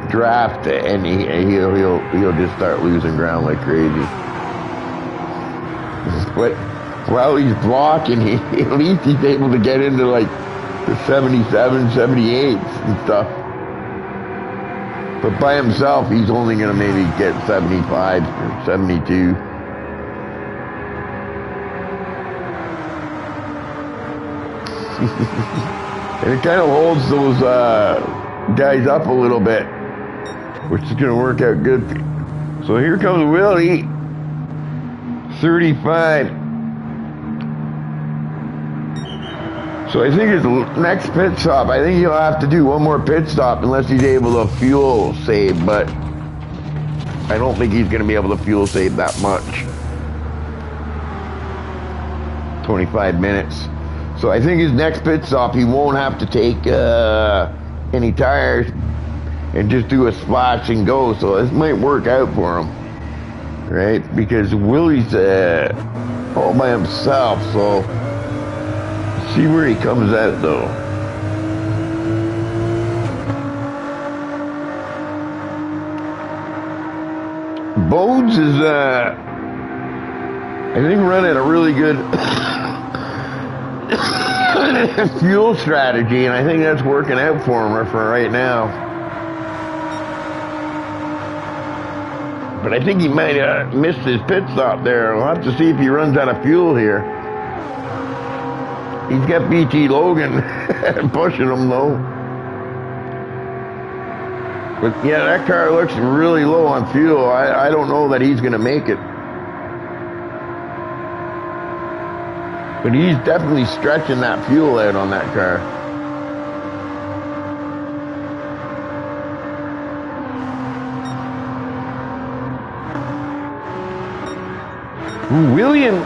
draft, and he'll just start losing ground like crazy. But while he's blocking, at least he's able to get into like the 77, 78s and stuff. But by himself, he's only going to maybe get 75 or 72. And it kind of holds those guys up a little bit, which is going to work out good. So here comes Willie, 35. So I think his next pit stop, I think he'll have to do one more pit stop unless he's able to fuel save, but I don't think he's going to be able to fuel save that much. 25 minutes. So I think his next pit stop, he won't have to take any tires and just do a splash and go. So this might work out for him, right? Because Willie's all by himself, so see where he comes out, though. Bodes is, I think, running a really good fuel strategy, and I think that's working out for him for right now. But I think he might have missed his pit stop there. We'll have to see if he runs out of fuel here. He's got BT Logan pushing him, though. But yeah, that car looks really low on fuel. I don't know that he's going to make it. But he's definitely stretching that fuel out on that car. Ooh, William.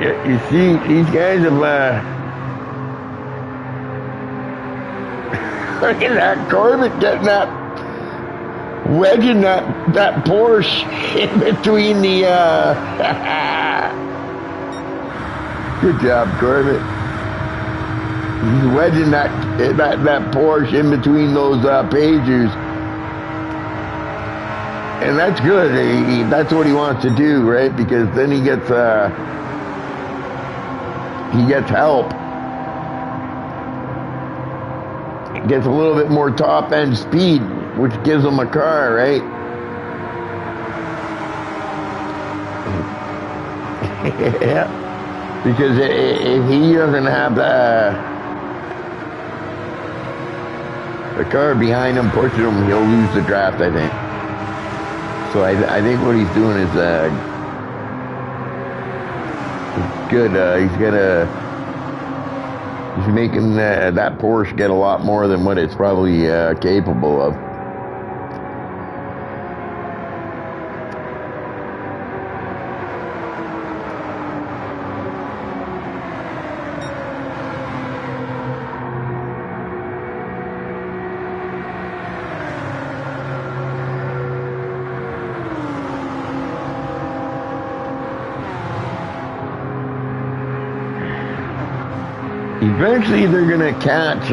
Yeah, you see, these guys have, look at that Corbett getting that, wedging that Porsche in between the, good job, Corbett. He's wedging that Porsche in between those pages. And that's good. That's what he wants to do, right? Because then he gets help. He gets a little bit more top end speed, which gives him a car, right? Yeah. Because if he doesn't have the car behind him pushing him, he'll lose the draft, I think. So I think what he's doing is good. He's making that Porsche get a lot more than what it's probably capable of. Eventually, they're gonna catch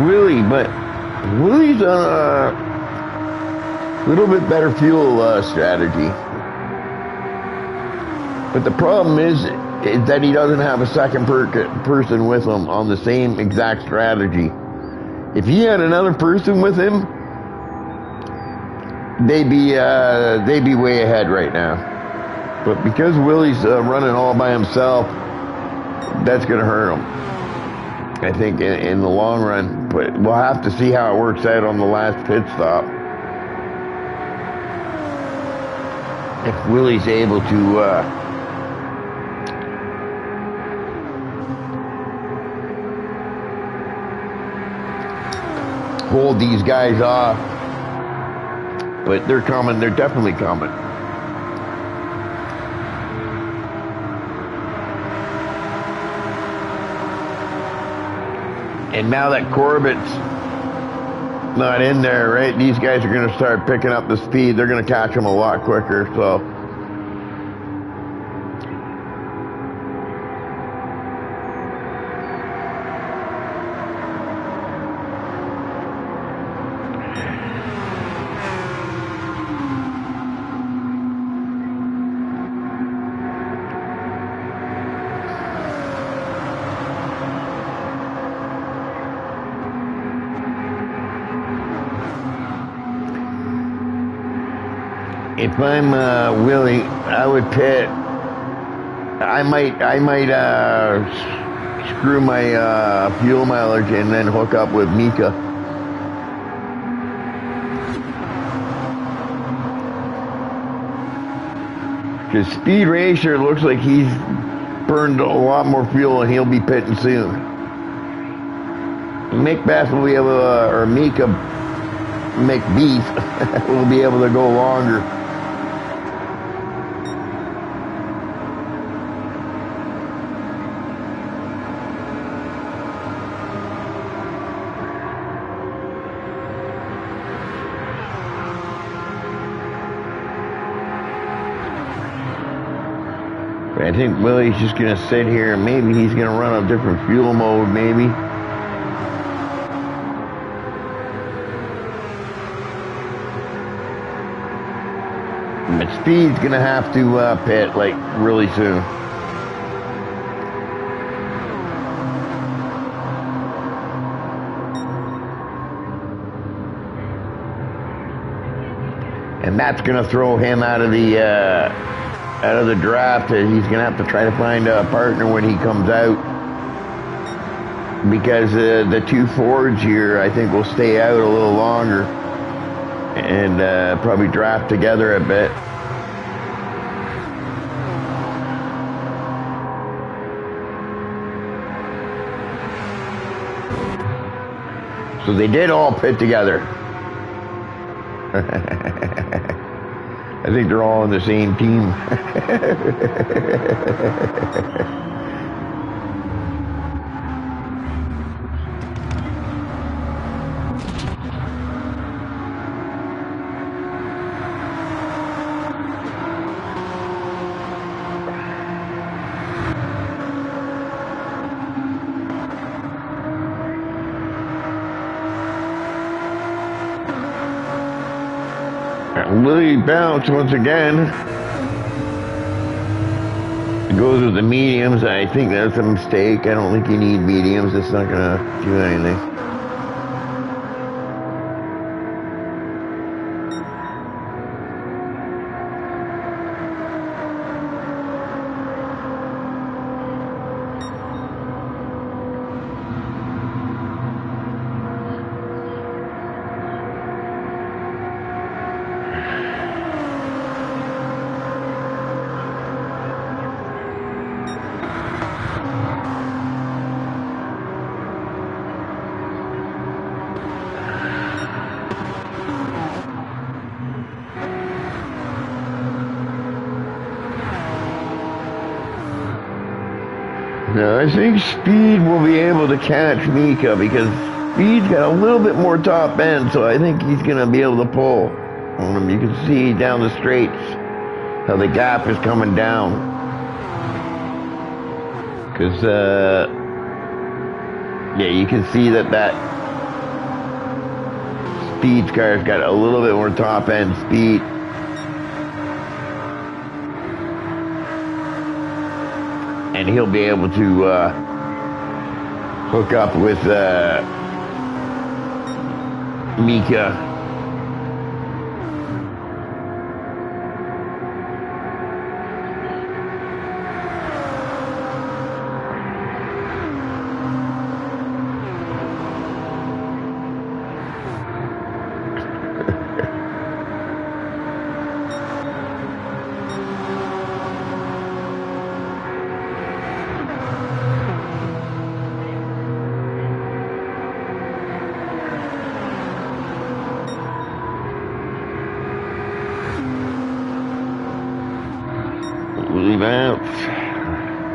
Willie, but Willie's on a little bit better fuel strategy. But the problem is that he doesn't have a second person with him on the same exact strategy. If he had another person with him, they'd be way ahead right now. But because Willie's running all by himself, that's going to hurt him, I think, in the long run. But we'll have to see how it works out on the last pit stop. If Willie's able to hold these guys off. But they're coming. They're definitely coming. And now that Corbett's not in there, right, these guys are going to start picking up the speed. They're going to catch him a lot quicker, so. If I'm Willie, I would pit. I might screw my fuel mileage and then hook up with Mika. Because Speed Racer looks like he's burned a lot more fuel and he'll be pitting soon. Mick Beth will be able to, or Mika McBeef will be able to go longer. I think Willie's just going to sit here and maybe he's going to run a different fuel mode, maybe. But Speed's going to have to pit, like, really soon. And that's going to throw him out of the draft. He's going to have to try to find a partner when he comes out. Because the two Fords here, I think, will stay out a little longer. And probably draft together a bit. So they did all pit together. I think they're all on the same team. Willie Bounce once again goes with the mediums. I think that's a mistake. I don't think you need mediums. It's not going to do anything. Now, I think Speed will be able to catch Mika because Speed's got a little bit more top end, so I think he's going to be able to pull on him. You can see down the straights how the gap is coming down. Because, yeah, you can see that Speed's car's got a little bit more top end speed. And he'll be able to hook up with Mika.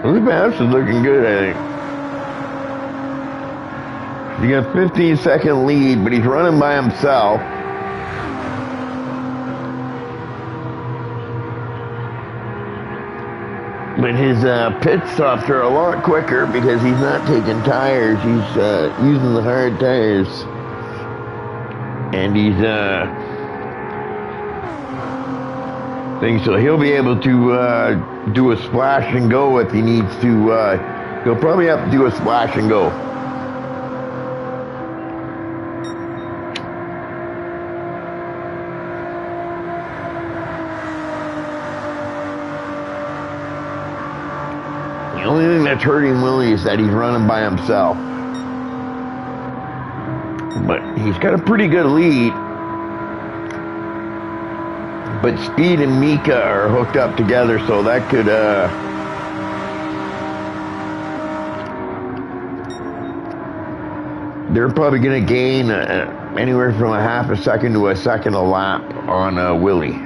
Willie Bounce is looking good, I think. He got a 15-second lead, but he's running by himself. But his pit stops are a lot quicker because he's not taking tires. He's using the hard tires. And he's so he'll be able to do a splash and go if he needs to. He'll probably have to do a splash and go. The only thing that's hurting Willie is that he's running by himself. But he's got a pretty good lead. But Speed and Mika are hooked up together, so that could, they're probably going to gain anywhere from a half a second to a second a lap on Willie.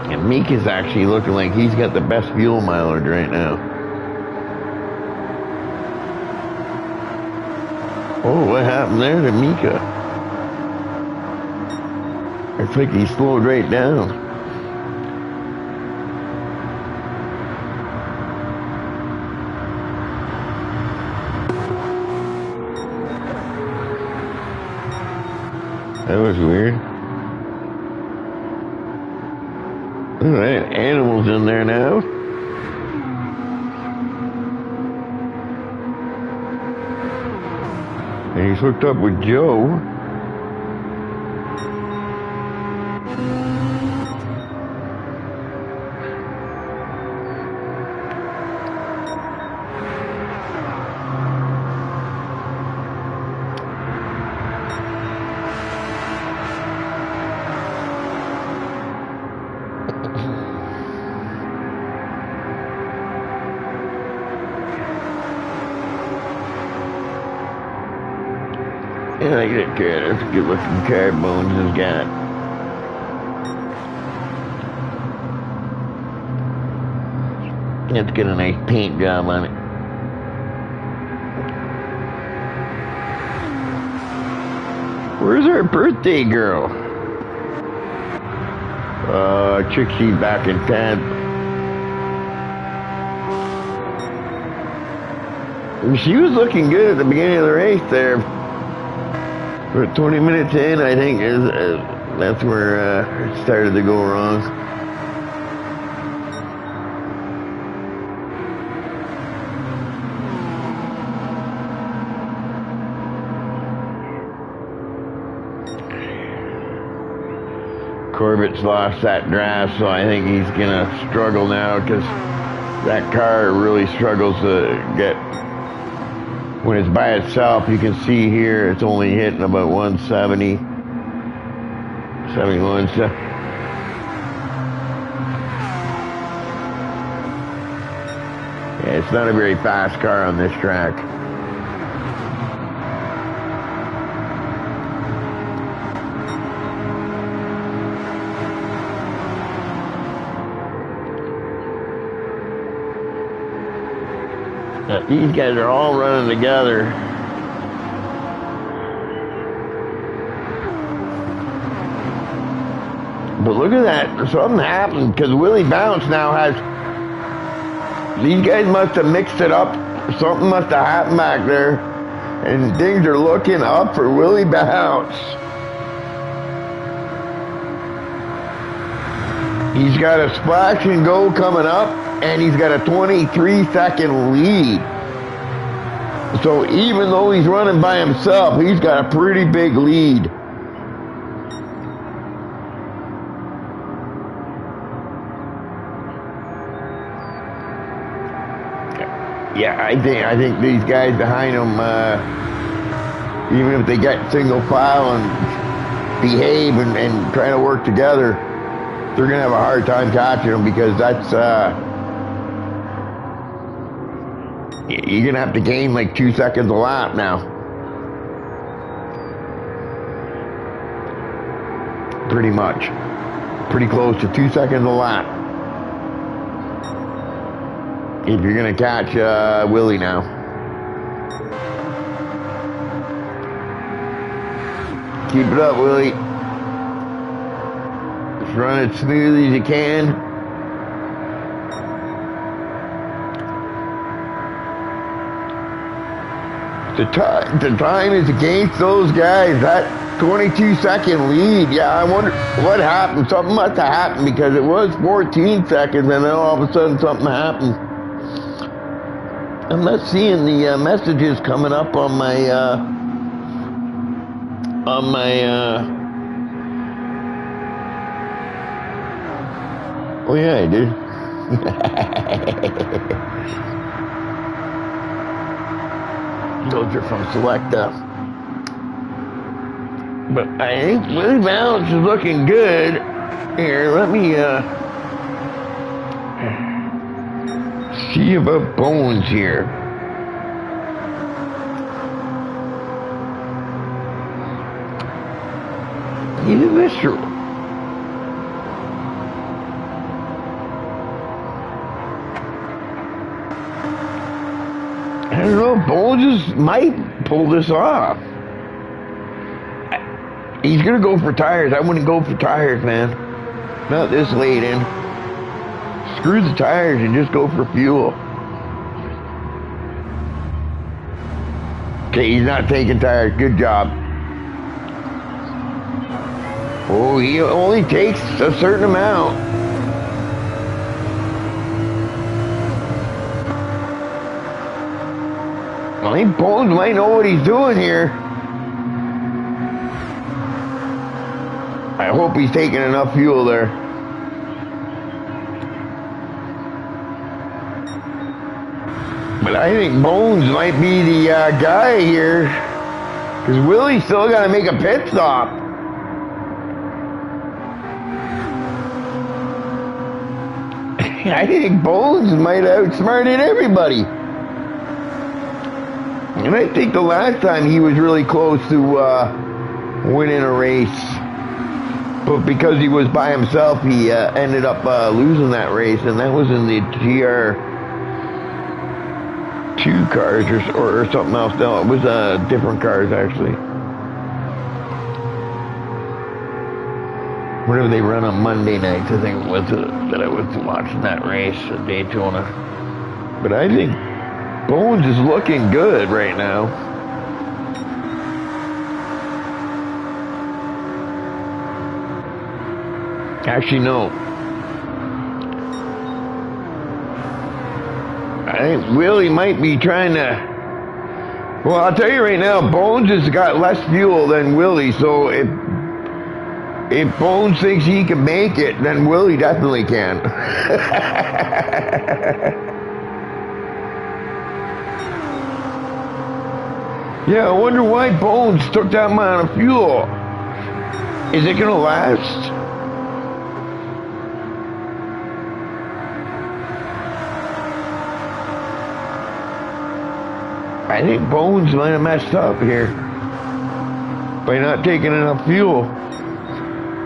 And Meek is actually looking like he's got the best fuel mileage right now. Oh, what happened there to Mika? It's like he slowed right down. That was weird. All right, Animal's in there now. And he's hooked up with Joe. Yeah, I get it. That's a good looking car Bones has got. It's got a nice paint job on it. Where's our birthday girl? Trixie back in 10th. She was looking good at the beginning of the race there. For 20 minutes in, I think that's where it started to go wrong. Corbett's lost that draft, so I think he's gonna struggle now because that car really struggles to get. When it's by itself, you can see here it's only hitting about 170, 71. So yeah, it's not a very fast car on this track. These guys are all running together. But look at that. Something happened because Willie Bounce now has... These guys must have mixed it up. Something must have happened back there. And things are looking up for Willie Bounce. He's got a splash and go coming up. And he's got a 23-second lead. So even though he's running by himself, he's got a pretty big lead. Yeah, I think these guys behind him, even if they get single file and behave and trying to work together, they're going to have a hard time catching them, because that's, you're going to have to gain like 2 seconds a lap now. Pretty much. Pretty close to 2 seconds a lap. If you're going to catch Willie now. Keep it up, Willie. Just run it smooth as you can. The time is against those guys. That 22-second lead. Yeah, I wonder what happened. Something must have happened, because it was 14 seconds, and then all of a sudden something happened. I'm not seeing the messages coming up on my oh yeah, I did. Those are from Selecta. But I think Willie Balance is looking good. Here, let me see about Bones here. He's a visceral. I don't know, Bones might pull this off. He's gonna go for tires. I wouldn't go for tires, man. Not this late in. Screw the tires and just go for fuel. Okay, he's not taking tires. Good job. Oh, he only takes a certain amount. I think Bones might know what he's doing here. I hope he's taking enough fuel there. But I think Bones might be the guy here, because Willie's still got to make a pit stop. I think Bones might have outsmarted everybody. And I think the last time he was really close to winning a race. But because he was by himself, he ended up losing that race. And that was in the GR2 cars or something else. No, it was different cars, actually. Whatever they run on Monday nights, I think it was that I was watching that race at Daytona. But I think Bones is looking good right now. Actually, no. I think Willie might be trying to... Well, I'll tell you right now, Bones has got less fuel than Willie, so if Bones thinks he can make it, then Willie definitely can. Yeah, I wonder why Bones took that amount of fuel. Is it gonna last? I think Bones might have messed up here by not taking enough fuel.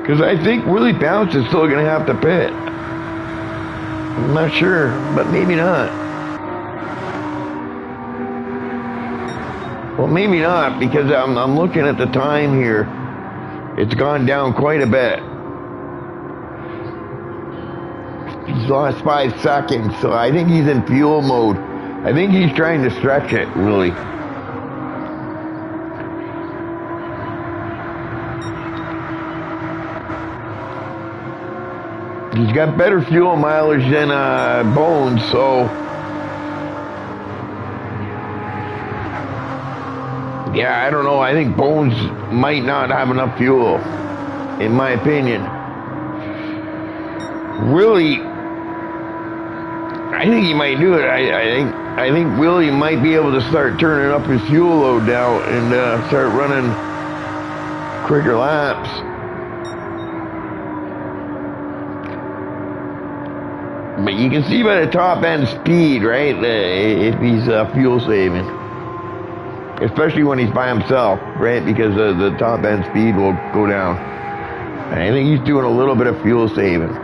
Because I think Willie Bounce is still going to have to pit. I'm not sure, but maybe not. Well, maybe not, because I'm looking at the time here. It's gone down quite a bit. He's lost 5 seconds, so I think he's in fuel mode. I think he's trying to stretch it, really. He's got better fuel mileage than Bones, so... Yeah, I don't know. I think Bones might not have enough fuel, in my opinion. Willie... I think he might do it. I think Willie might be able to start turning up his fuel load now and start running quicker laps. But you can see by the top end speed, right, if he's fuel saving. Especially when he's by himself, right, because the top end speed will go down. And I think he's doing a little bit of fuel saving.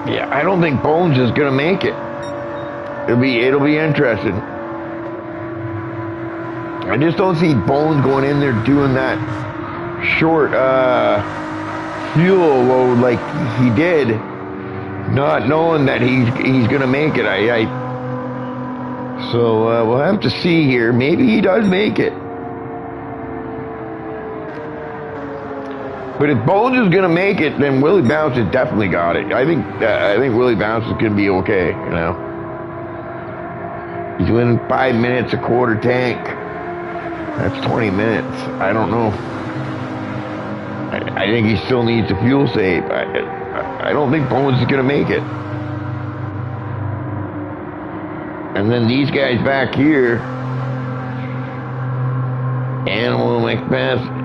Yeah, I don't think Bones is gonna make it. It'll be interesting. I just don't see Bones going in there doing that short fuel load like he did, not knowing that he's gonna make it. So we'll have to see here. Maybe he does make it. But if Bones is gonna make it, then Willie Bounce has definitely got it. I think Willie Bounce is gonna be okay. You know, he's winning 5 minutes a quarter tank. That's 20 minutes. I don't know. I think he still needs to fuel save. I don't think Bones is gonna make it. And then these guys back here, Animal McMath.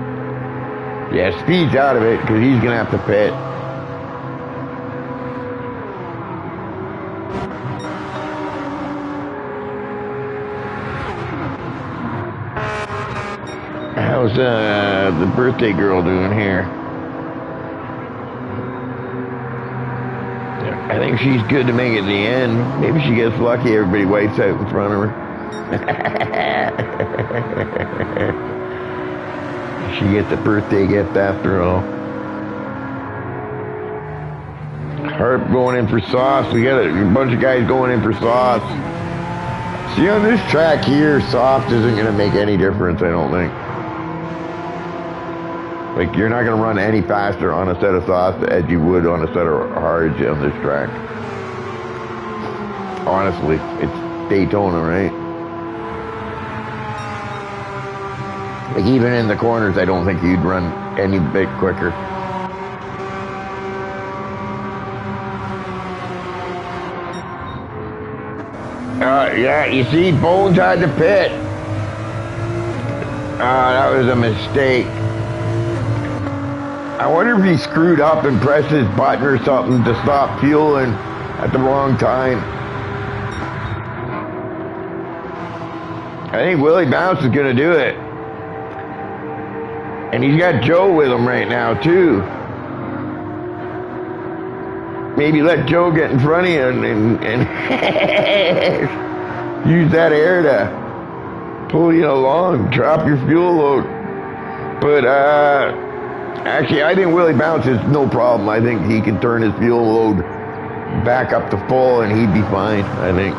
Yeah, Speed's out of it because he's going to have to pit. How's the birthday girl doing here? I think she's good to make it in the end. Maybe she gets lucky, everybody wipes out in front of her. She gets a birthday gift after all. Harp going in for sauce. We got a bunch of guys going in for sauce. See, on this track here, soft isn't going to make any difference, I don't think. Like, you're not going to run any faster on a set of softs as you would on a set of hards on this track. Honestly, it's Daytona, right? Like, even in the corners, I don't think you'd run any bit quicker. Yeah, you see, Bones had to pit. That was a mistake. I wonder if he screwed up and pressed his button or something to stop fueling at the wrong time. I think Willie Bounce is going to do it. And he's got Joe with him right now, too. Maybe let Joe get in front of you and use that air to pull you along, drop your fuel load. But, actually, I think Willie Bounce is no problem. I think he can turn his fuel load back up to full and he'd be fine, I think.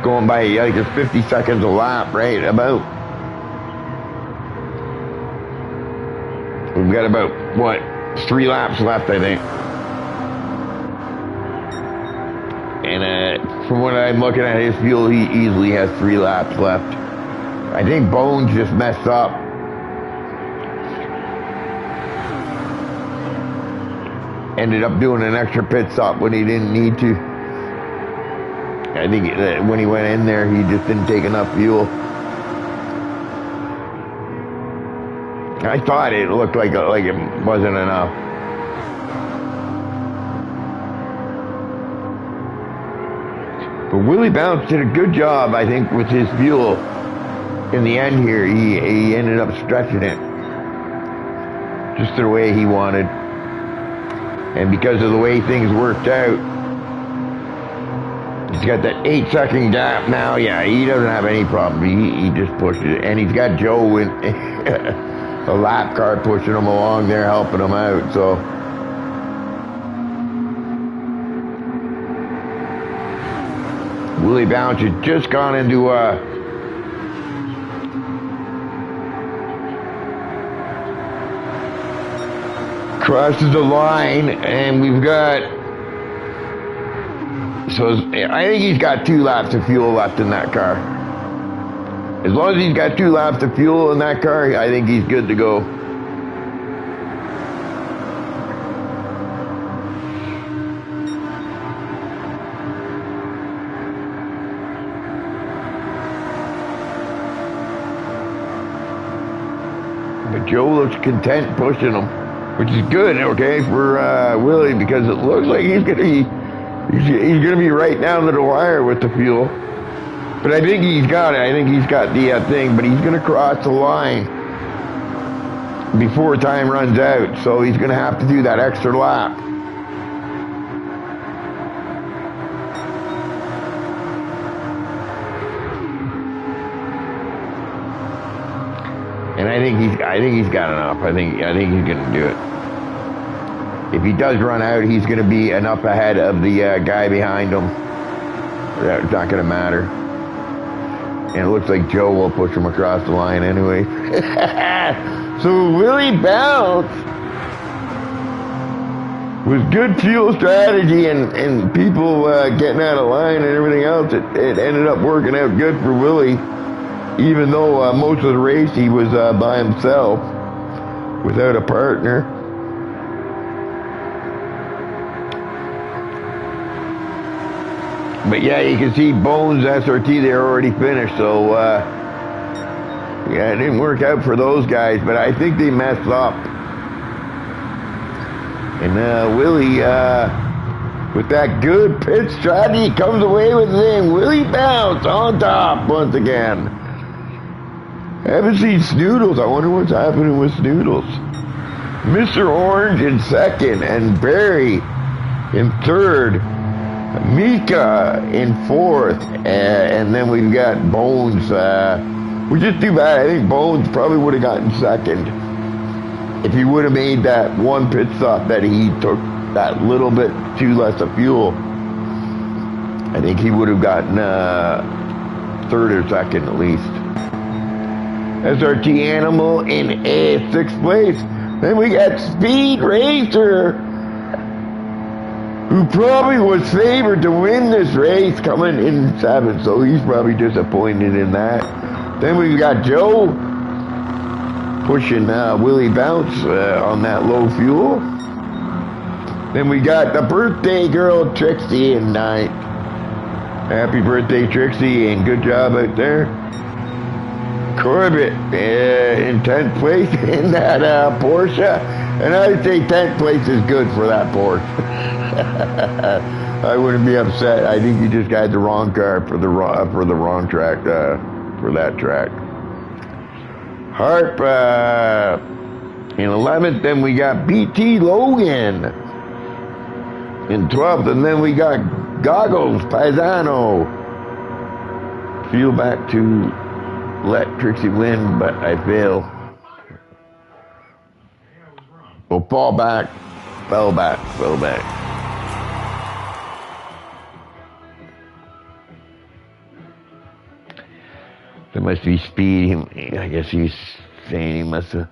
Going by, like, it's 50 seconds a lap, right? About. We've got about, what, 3 laps left, I think. And from what I'm looking at his fuel, he easily has 3 laps left. I think Bones just messed up. Ended up doing an extra pit stop when he didn't need to. I think when he went in there, he just didn't take enough fuel. I thought it looked like it wasn't enough. But Willie Bounce did a good job, I think, with his fuel. In the end here, he ended up stretching it just the way he wanted. And because of the way things worked out, he's got that 8-second gap now. Yeah, he doesn't have any problem. He just pushed it. And he's got Joe in a lap car pushing him along there, helping him out. So Willie Bounce has just gone into crosses the line, and we've got, so I think he's got 2 laps of fuel left in that car. As long as he's got 2 laps of fuel in that car, I think he's good to go. Joe looks content pushing him, which is good, okay, for Willie, because it looks like he's gonna be right down to the wire with the fuel. But I think he's got it. I think he's got the thing, but he's gonna cross the line before time runs out, so he's gonna have to do that extra lap. And I think he's got enough. I think he's gonna do it. If he does run out, he's gonna be enough ahead of the guy behind him. That's not gonna matter. And it looks like Joe will push him across the line anyway. So Willie Bounce, with good fuel strategy and people getting out of line and everything else, it ended up working out good for Willie. Even though most of the race he was by himself, without a partner. But yeah, you can see Bones SRT, they're already finished, so yeah, it didn't work out for those guys, but I think they messed up. And Willie, with that good pit strategy, comes away with the thing. Willie Bounce on top once again. I haven't seen Snoodles. I wonder what's happening with Snoodles. Mr. Orange in second, and Barry in third. Mika in fourth, and then we've got Bones, which is too bad. I think Bones probably would have gotten second if he would have made that one pit stop that he took that little bit too less of fuel. I think he would have gotten third or second at least. SRT Animal in sixth place. Then we got Speed Racer, who probably was favored to win this race, coming in seventh, so he's probably disappointed in that. Then we've got Joe pushing Willie Bounce on that low fuel. Then we got the birthday girl Trixie in ninth. Happy birthday, Trixie, and good job out there. Corbett in 10th place in that Porsche, and I'd say 10th place is good for that Porsche. I wouldn't be upset. I think you just got the wrong car for the wrong track, for that track. Harp in 11th, then we got BT Logan in 12th, and then we got Goggles Paisano. Feel back to let Trixie win, but I fail. Well, fell back. There must be speed. I guess he's saying he must have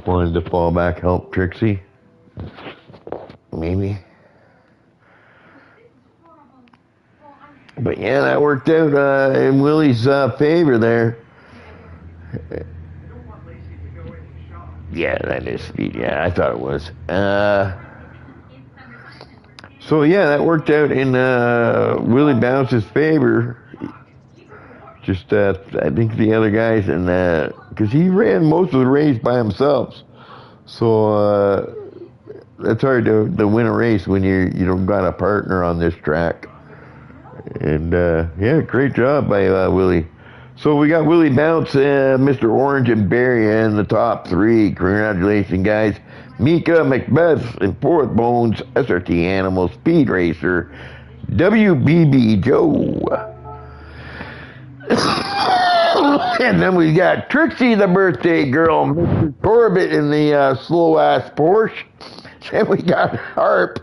wanted to fall back, help Trixie. Maybe. But yeah, that worked out in Willie's favor there. Yeah, that is speed. Yeah, I thought it was. So yeah, that worked out in Willie Bounce's favor. Just I think the other guys, and because he ran most of the race by himself, so that's hard to win a race when you don't got a partner on this track. And yeah, great job by Willie. So we got Willie Bounce, Mr. Orange, and Barry in the top three. Congratulations, guys. Mika Macbeth in fourth, Bones, SRT Animal, Speed Racer, WBB Joe. And then we got Trixie, the birthday girl, Mr. Corbett in the slow-ass Porsche. Then we got Harp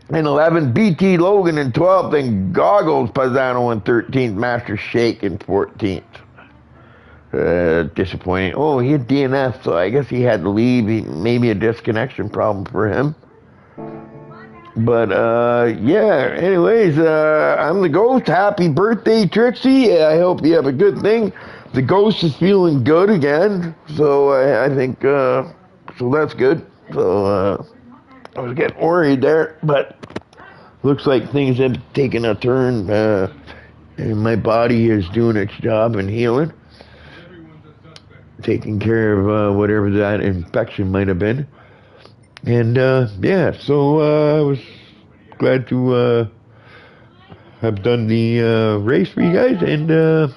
in 11th, BT Logan in 12th, and Goggles Paisano in 13th, Master Shake in 14th. Disappointing. Oh, he had DNF, so I guess he had to leave. Maybe a disconnection problem for him. But, yeah, anyways, I'm the Ghost. Happy birthday, Trixie. I hope you have a good thing. The Ghost is feeling good again, so I think, so that's good. So, I was getting worried there, but looks like things have taken a turn, and my body is doing its job and healing. taking care of whatever that infection might have been. And yeah, so I was glad to have done the race for you guys. And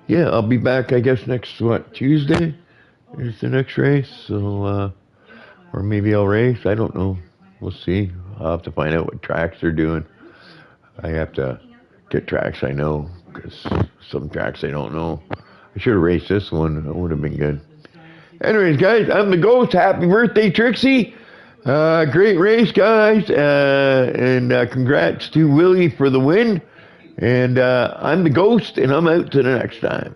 yeah, I'll be back, I guess, next, Tuesday is the next race. So, or maybe I'll race. I don't know. We'll see. I'll have to find out what tracks they're doing. I have to get tracks I know, because some tracks I don't know. I should have raced this one. It would have been good. Anyways, guys, I'm the Ghost. Happy birthday, Trixie. Great race, guys. And congrats to Willie for the win. And I'm the Ghost, and I'm out to the next time.